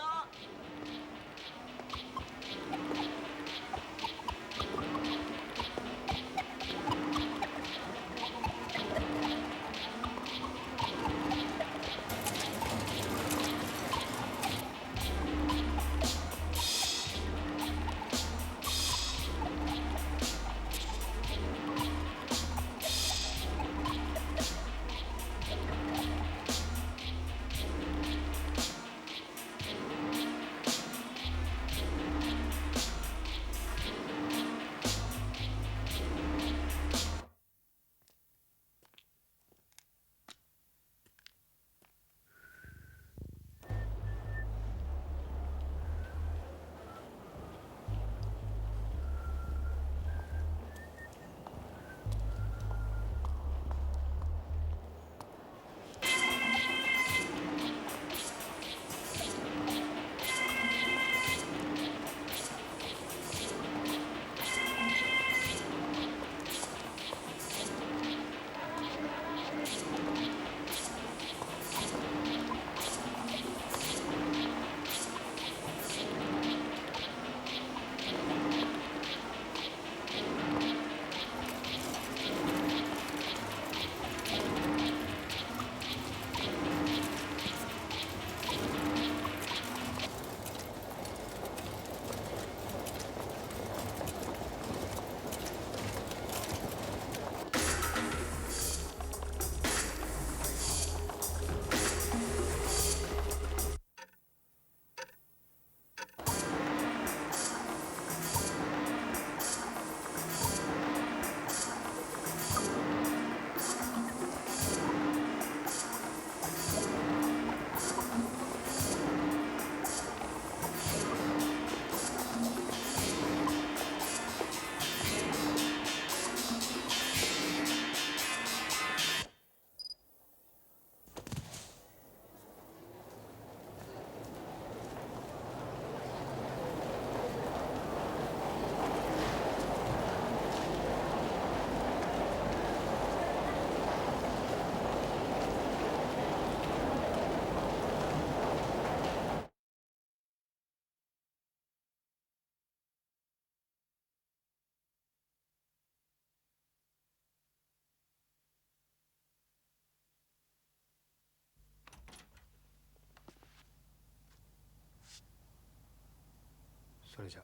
それじゃ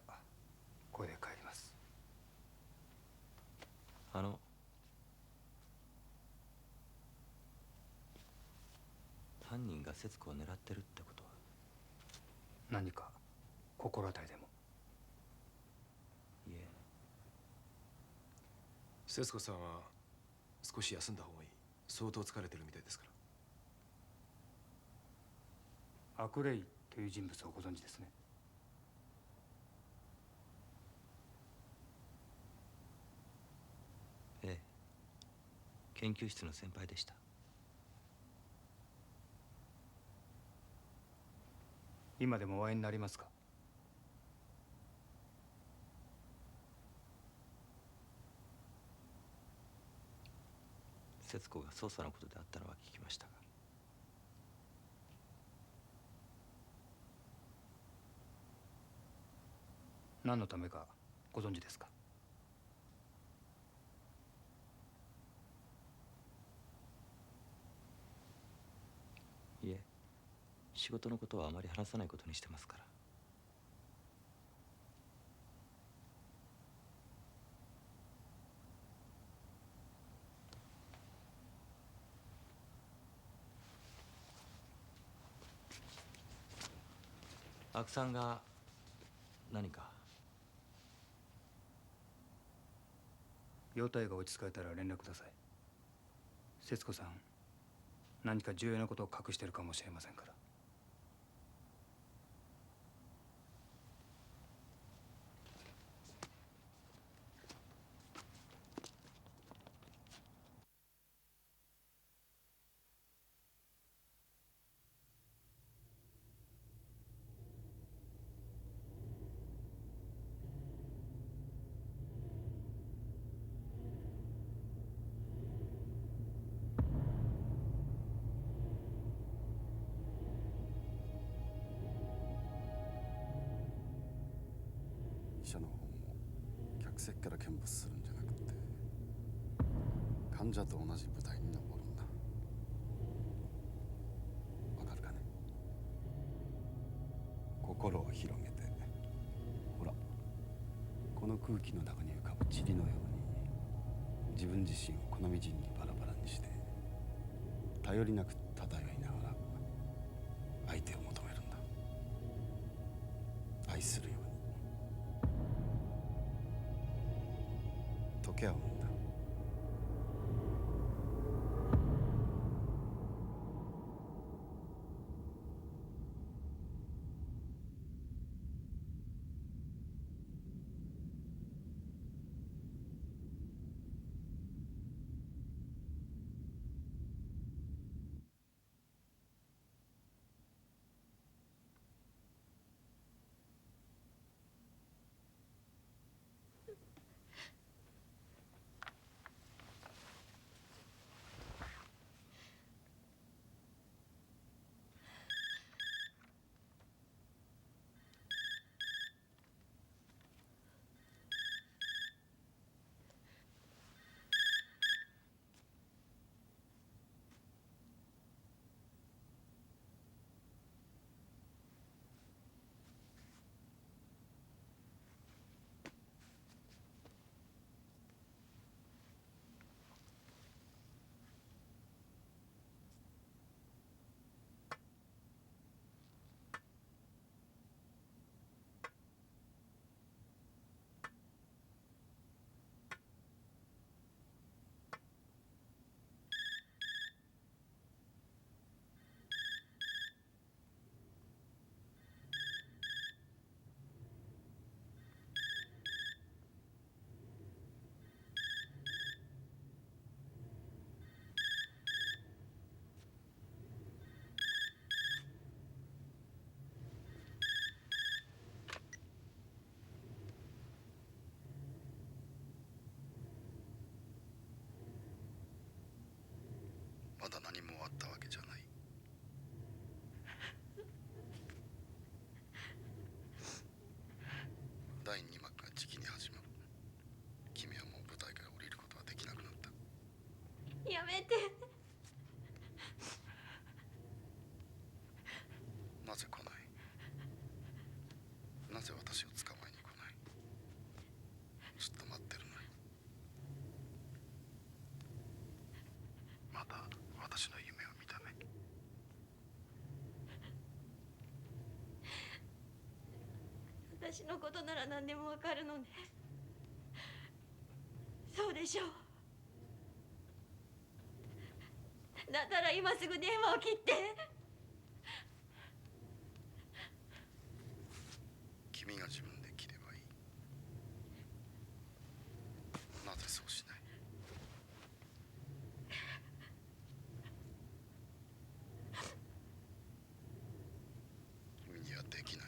これで帰ります。犯人が節子を狙ってるってことは何か心当たりでも？いえ。節子さんは少し休んだ方がいい。相当疲れてるみたいですから。アクレイという人物をご存知ですね？ええ、研究室の先輩でした。今でもお会いになりますか？節子が捜査のことであったのは聞きましたが。何のためかご存知ですか？いえ、仕事のことはあまり話さないことにしてますから。阿久さんが何か？容体が落ち着かれたら連絡ください。節子さん、何か重要なことを隠してるかもしれませんから。医者の方も客席から見物するんじゃなくて患者と同じ舞台に登るんだ。わかるかね？心を広げて、ほらこの空気の中に浮かぶ塵のように自分自身をこのみじんにバラバラにして頼りなく漂いながら相手を求めるんだ。愛するように溶け合うんだ。まだ何も終わったわけじゃない。第2幕がじきに始まる。君はもう舞台から降りることはできなくなった。やめて。なぜ来ない？なぜ私を捕まえに来ない？ずっと待ってるのに。まだ私の夢を見たね。私のことなら何でもわかるのね。そうでしょう。だったら今すぐ電話を切って。君が自分で切ればいい。なぜそうしない？君にはできない。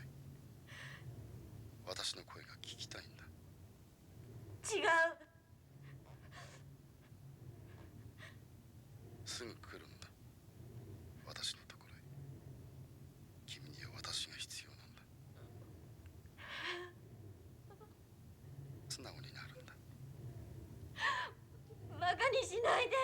私の声が聞きたいんだ。違う。ないで。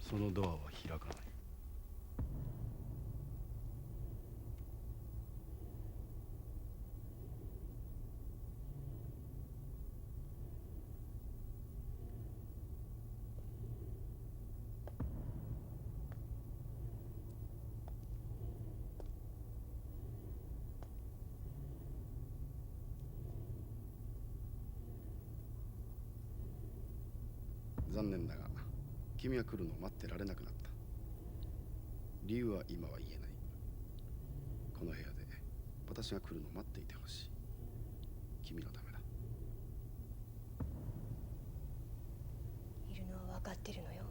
そのドアは開かない。残念だが君は来るのを待ってられなくなった。理由は今は言えない。この部屋で私が来るのを待っていてほしい。君のためだ。いるのは分かってるのよ。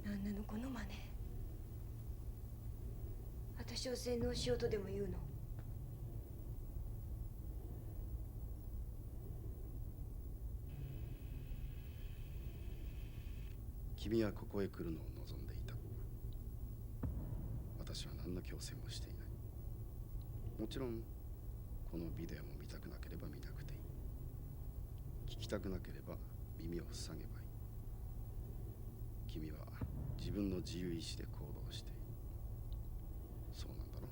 なんなのこの真似。私を洗脳しようとでも言うの。君はここへ来るのを望んでいた。私は何の強制もしていない。もちろんこのビデオも見たくなければ見なくていい。聞きたくなければ耳を塞げばいい。君は自分の自由意志で行動している。そうなんだろう。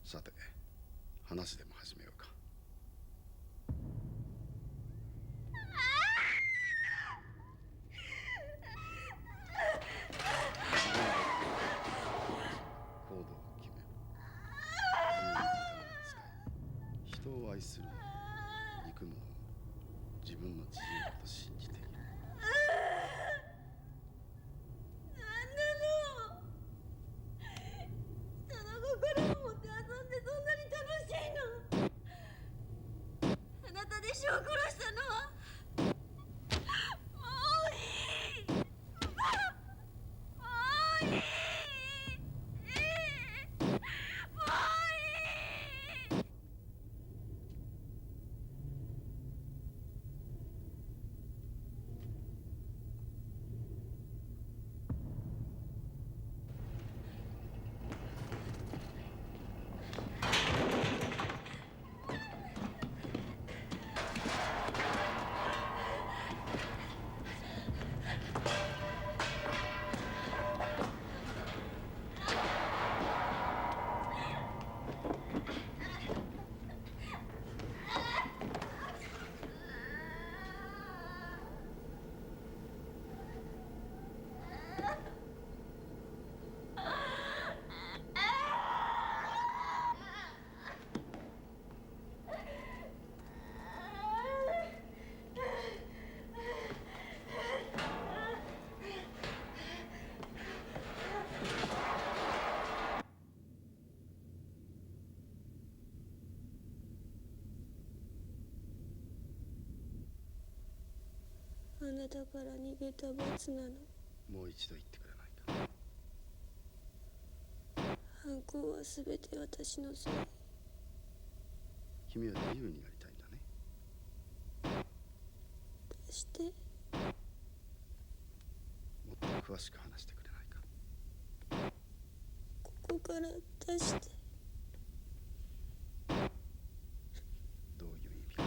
さて、話でも始めようか。行動を決める。自由に頭を使い、人を愛する者、憎む者も自分の自由だと信じている。私を殺したのはもういい。もういい。もういい。あなたから逃げた罰なの。もう一度言ってくれないか。犯行はすべて私のせい。君は自由になりたいんだね。どうして？もっと詳しく話してくれないか。ここから出して。どういう意味か。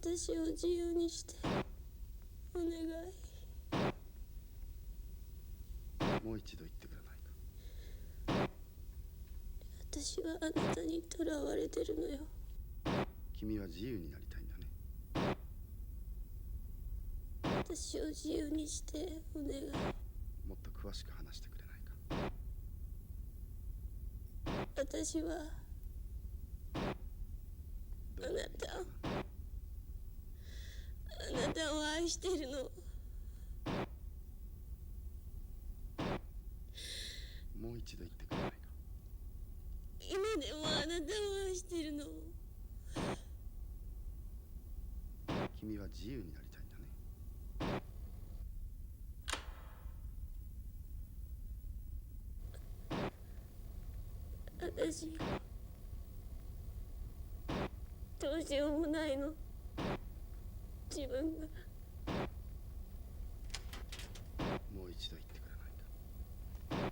私を自由にしてお願い。もう一度言ってくれないか。私はあなたに囚われてるのよ。君は自由になりたいんだね。私を自由にしてお願い。もっと詳しく話してくれないか。私はあなたを愛してるの。もう一度言ってくれないか。今でもあなたを愛してるの。君は自由になりたいんだね。私どうしようもないの。自分が。もう一度言ってくれない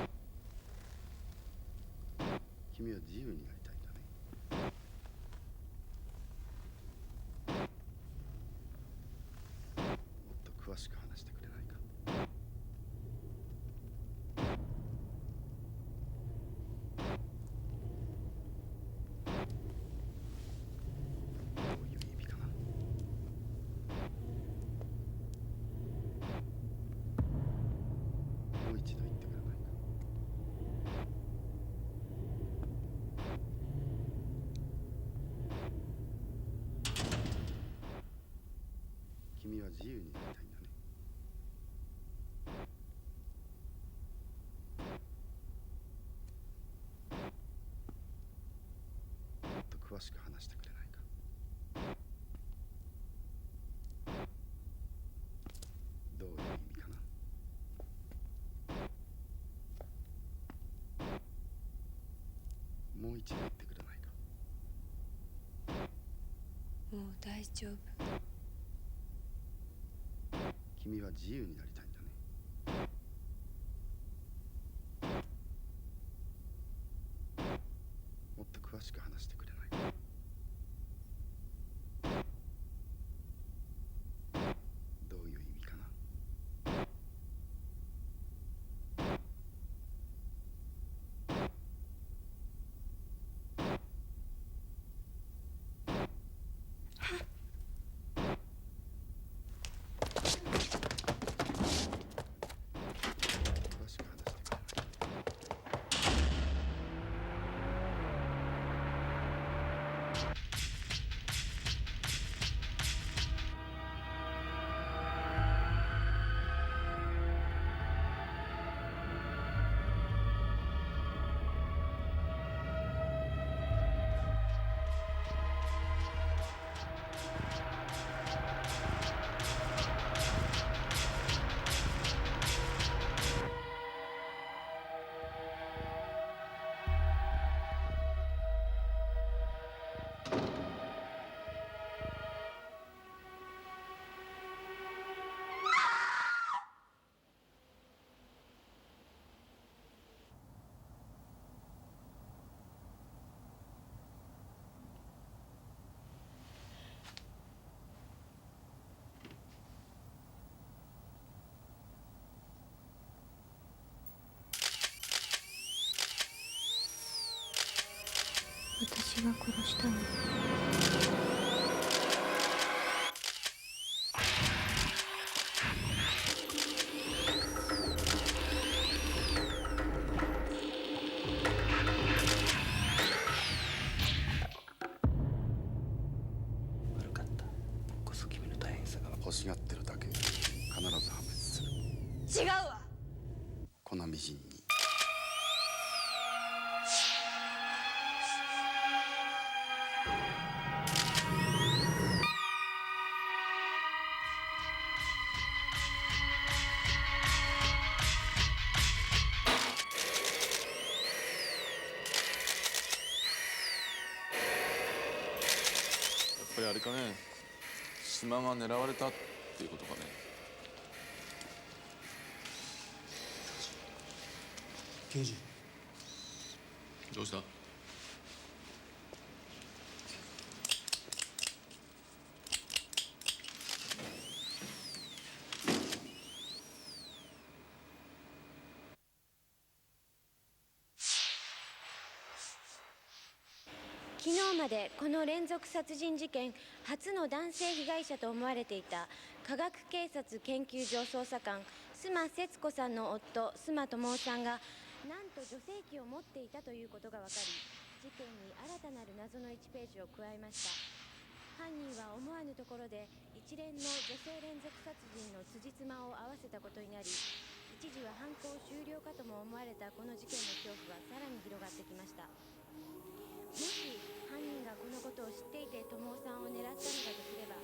か。君は自由になりたいんだね。もっと詳しく話してくれないか。どういう意味かな。詳しく話してくれないか。どういう意味かな。もう一度言ってくれないか。もう大丈夫。君は自由になりたいんだね。もっと詳しく話してくれないか。どういう意味かな。私が殺したの。悪かった。僕こそ君の大変さが欲しがってるだけ。必ず破滅する。違うわ。粉みじんに。やっぱりあれかね、島が狙われたっていうことかね。刑事。どうした？昨日までこの連続殺人事件初の男性被害者と思われていた科学警察研究所捜査官須磨節子さんの夫須磨智夫さんがなんと女性器を持っていたということが分かり、事件に新たなる謎の1ページを加えました。犯人は思わぬところで一連の女性連続殺人の辻褄を合わせたことになり、一時は犯行終了かとも思われたこの事件の恐怖はさらに広がってきました。もし犯人がこのことを知っていて智夫さんを狙ったのだとすれば、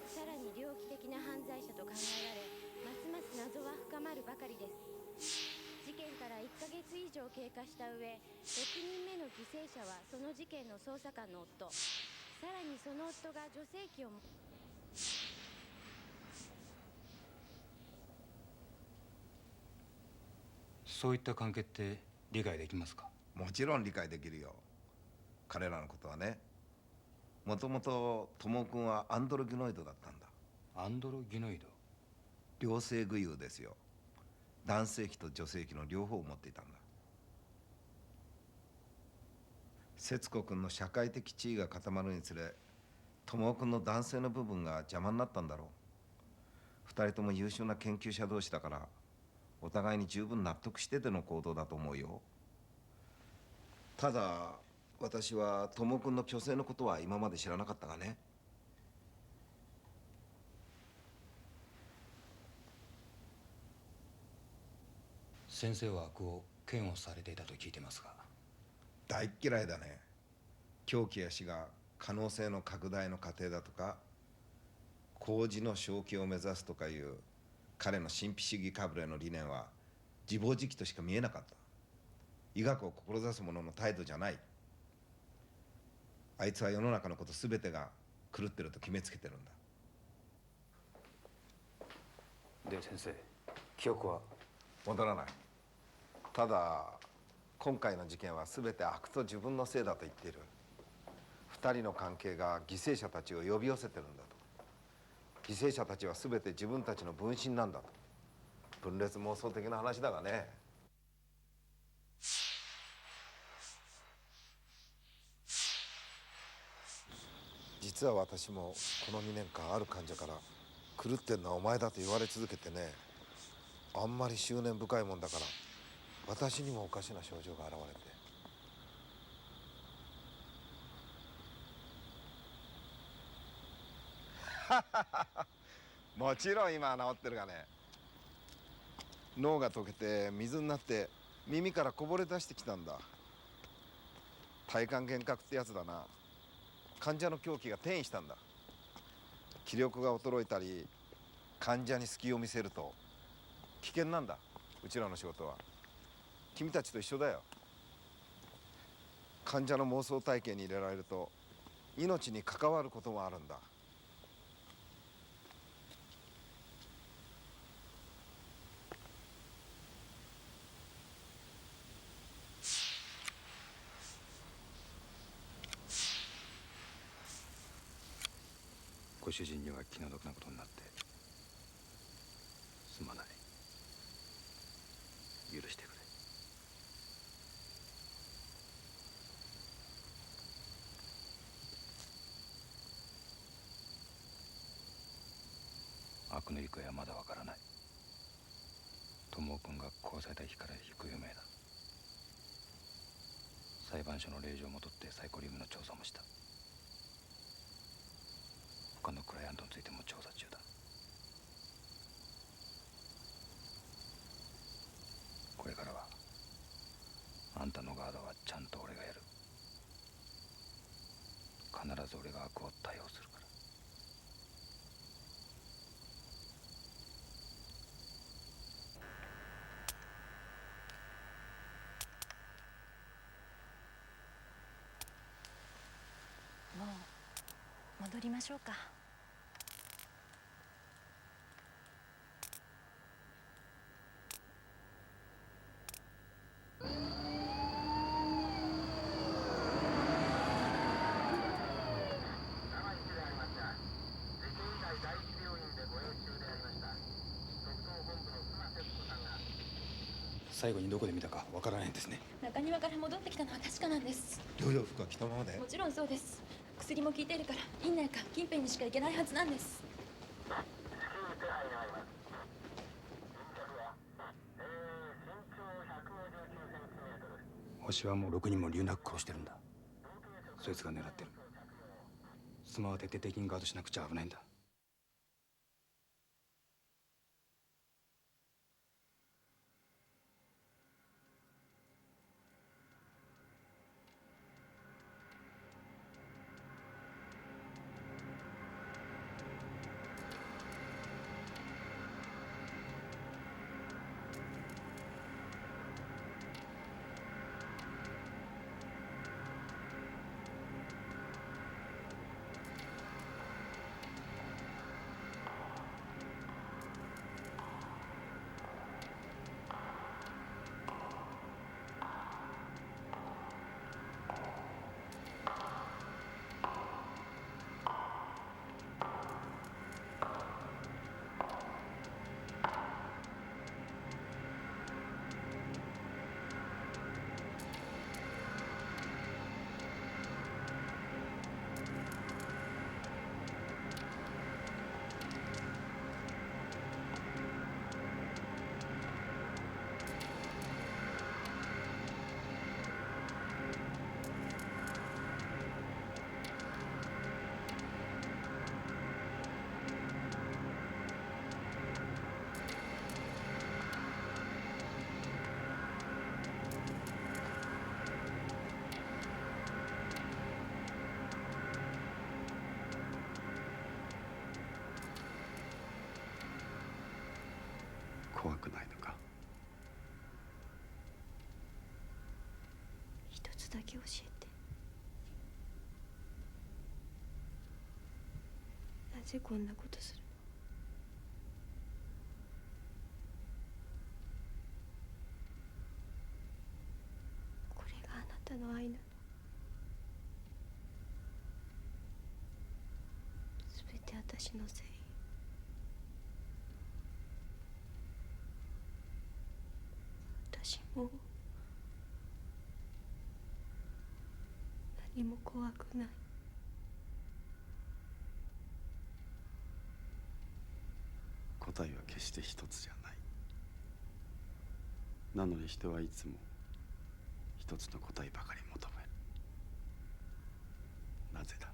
さらに猟奇的な犯罪者と考えられ、ますます謎は深まるばかりです。事件から1ヶ月以上経過した上、6人目の犠牲者はその事件の捜査官の夫、さらにその夫が女性器をそういった関係って理解できますか？もちろん理解できるよ。彼らのことはね、もともと智君はアンドロギノイドだったんだ。アンドロギノイド？両性具有ですよ。男性器と女性器の両方を持っていたんだ。節子君の社会的地位が固まるにつれ、智君の男性の部分が邪魔になったんだろう。二人とも優秀な研究者同士だから、お互いに十分納得してでの行動だと思うよ。ただ私は智君の虚勢のことは今まで知らなかったがね。先生は悪を嫌悪されていたと聞いてますが。大っ嫌いだね。狂気や死が可能性の拡大の過程だとか、工事の正気を目指すとかいう彼の神秘主義かぶれの理念は自暴自棄としか見えなかった。医学を志す者の態度じゃない。あいつは世の中のこと全てが狂ってると決めつけてるんだ。で先生、記憶は？戻らない。ただ今回の事件は全て悪と自分のせいだと言っている。二人の関係が犠牲者たちを呼び寄せてるんだと。犠牲者たちは全て自分たちの分身なんだと。分裂妄想的な話だがね。実は私もこの2年間ある患者から狂ってんのはお前だと言われ続けてね、あんまり執念深いもんだから私にもおかしな症状が現れて。もちろん今は治ってるがね、脳が溶けて水になって耳からこぼれ出してきたんだ。体幹幻覚ってやつだな。患者の狂気が転移したんだ。気力が衰えたり患者に隙を見せると危険なんだ、うちらの仕事は。君たちと一緒だよ。患者の妄想体系に入れられると命に関わることもあるんだ。ご主人には気の毒なことになってすまない。許してくれ。悪の行方はまだわからない。友君が殺された日から行方不明だ。裁判所の令状も取ってサイコリウムの調査もした。他のクライアントについても調査中だ。これからはあんたのガードはちゃんと俺がやる。必ず俺が悪を対応するから。もう戻りましょうか。最後にどこで見たかわからないんですね。中庭から戻ってきたのは確かなんです。療養服は着たままで？もちろんそうです。薬も効いているから院内か近辺にしか行けないはずなんです。星はもう6人も留学殺してるんだ。そいつが狙ってる。スマは徹底的にガードしなくちゃ危ないんだ。だけ教えて。なぜこんなことするの？これがあなたの愛なの？すべて私のせい。私もう何も怖くない。答えは決して一つじゃない。なのに人はいつも一つの答えばかり求める。なぜだ？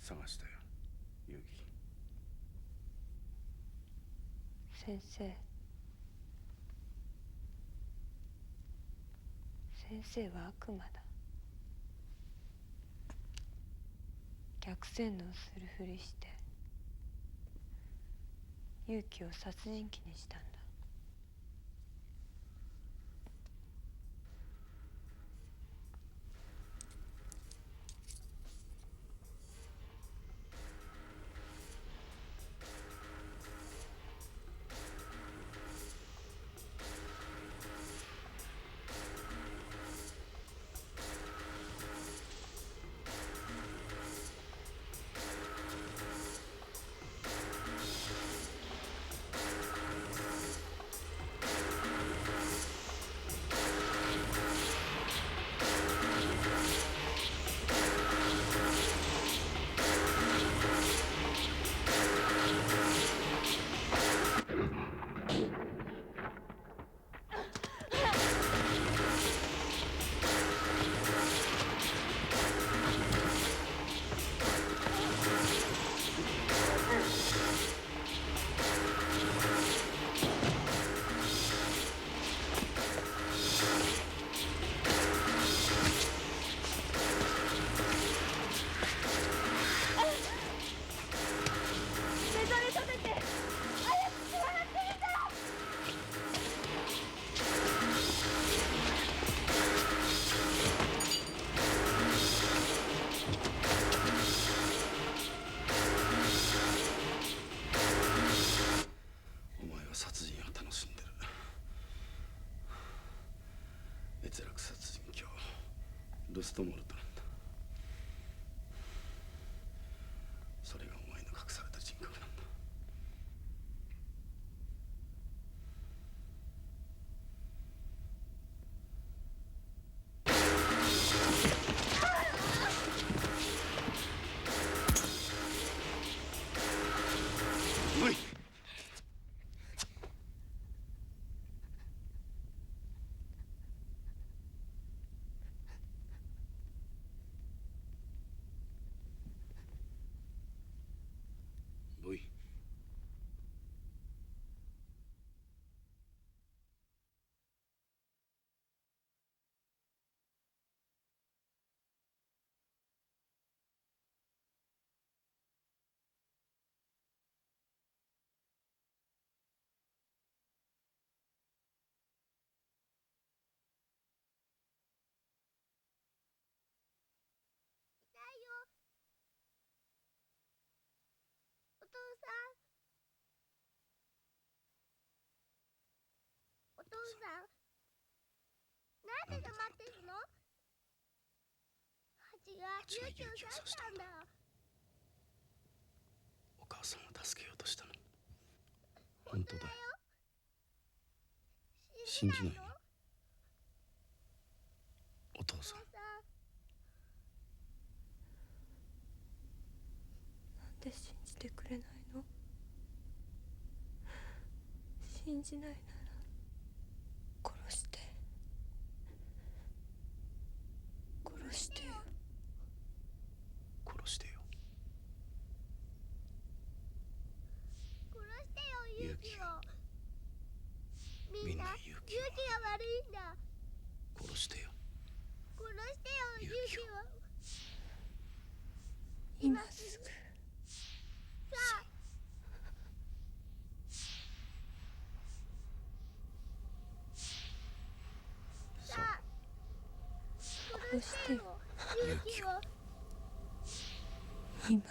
探したよ、遊戯。先生。先生は悪魔だ。逆洗脳するふりして勇気を殺人鬼にしたんだ。ルストモルトなんだ。それがお前の隠された人格なんだ。無理。さん、なんで黙ってるの？ハチが勇気を刺したんだ。お母さんを助けようとしたの。本当だよ。信じないの？お父さん。なんで信じてくれないの？信じないなら殺して殺してよ。殺してよ。殺してよ、勇気を。みんな勇気が悪いんだ。殺してよ。殺してよ、勇気を。今すぐ。さあ。さあ。殺してよ、勇気を。今。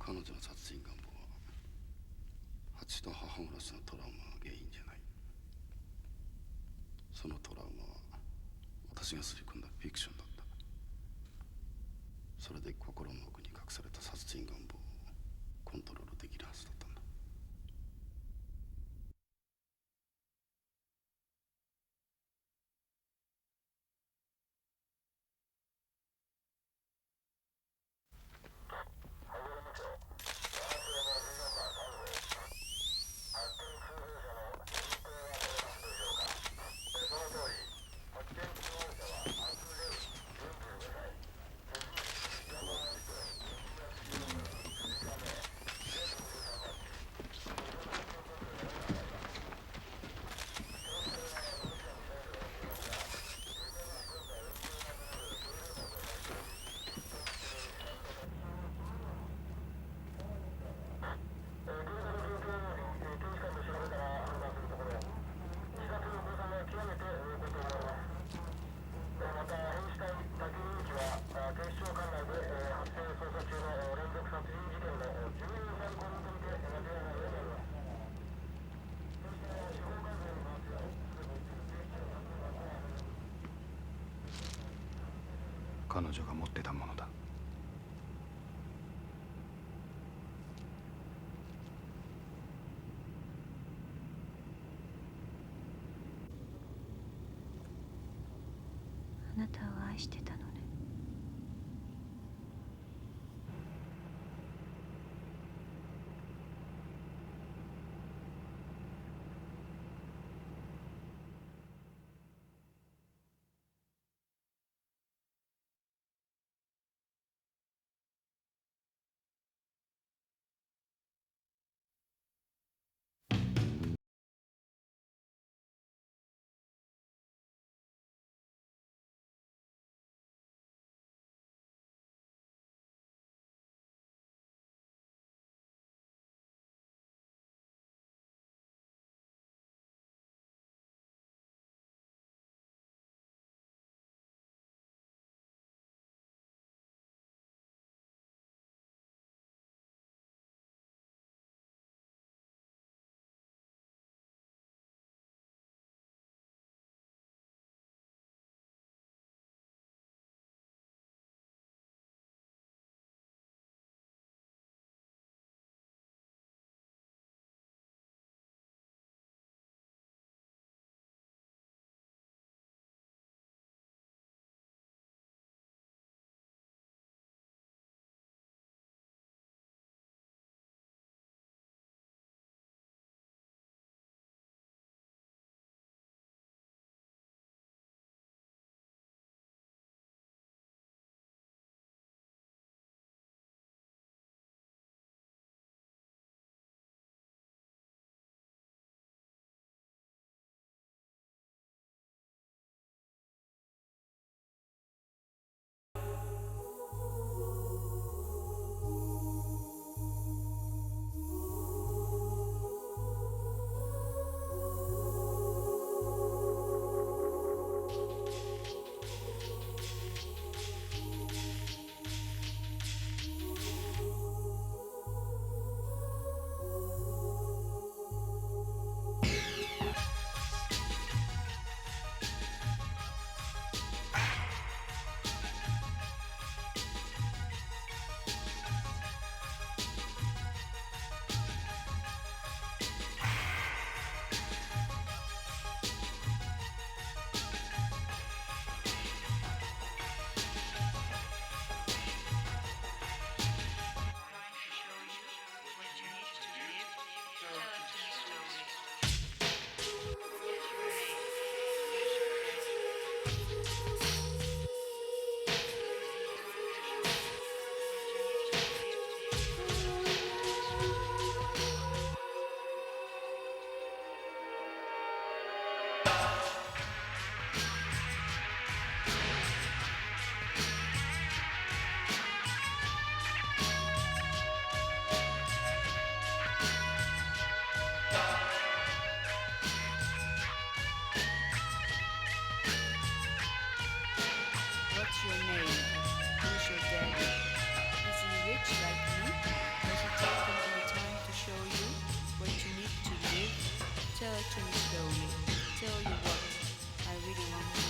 彼女の殺人願望はハチと母殺しのトラウマが原因じゃない。そのトラウマは私が刷り込んだフィクションだった。それで心の奥に隠された殺人願望をコントロールできるはずだった。彼女が持ってたものだ。あなたを愛してたのね。What's your name? Who's your daddy? Is he rich like me? Has he taken the time to show you what you need to live? Tell it to me slowly. Tell you what I really want to